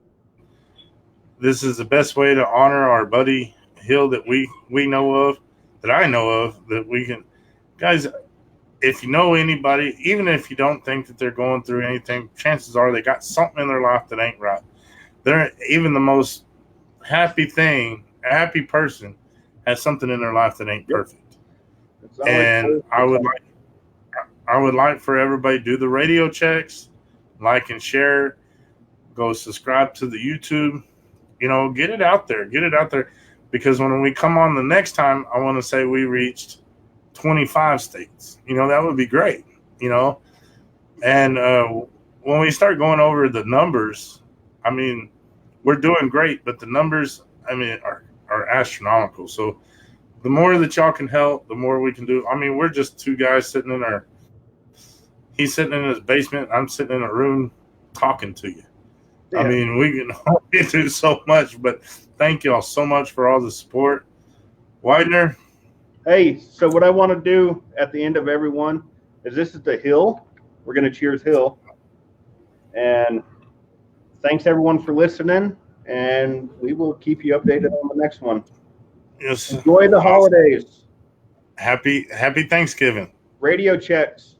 this is the best way to honor our buddy Hill that we know of, that I know of, that we can. Guys, if you know anybody, even if you don't think that they're going through anything, chances are they got something in their life that ain't right. They're even the most happy person has something in their life that ain't perfect. And I would like for everybody to do the radio checks, like and share, go subscribe to the YouTube, get it out there, because when we come on the next time, I want to say we reached 25 states. That would be great, and when we start going over the numbers, I mean, we're doing great, but the numbers, I mean, are astronomical. So the more that y'all can help, the more we can do. I mean, we're just two guys sitting he's sitting in his basement. I'm sitting in a room talking to you. Yeah. I mean, we can only do so much, but thank y'all so much for all the support. Widener. Hey, so what I want to do at the end of everyone is this is the Hill. We're going to cheers Hill. And thanks everyone for listening, and we will keep you updated on the next one. Yes. Enjoy the holidays. Happy Thanksgiving. Radio checks.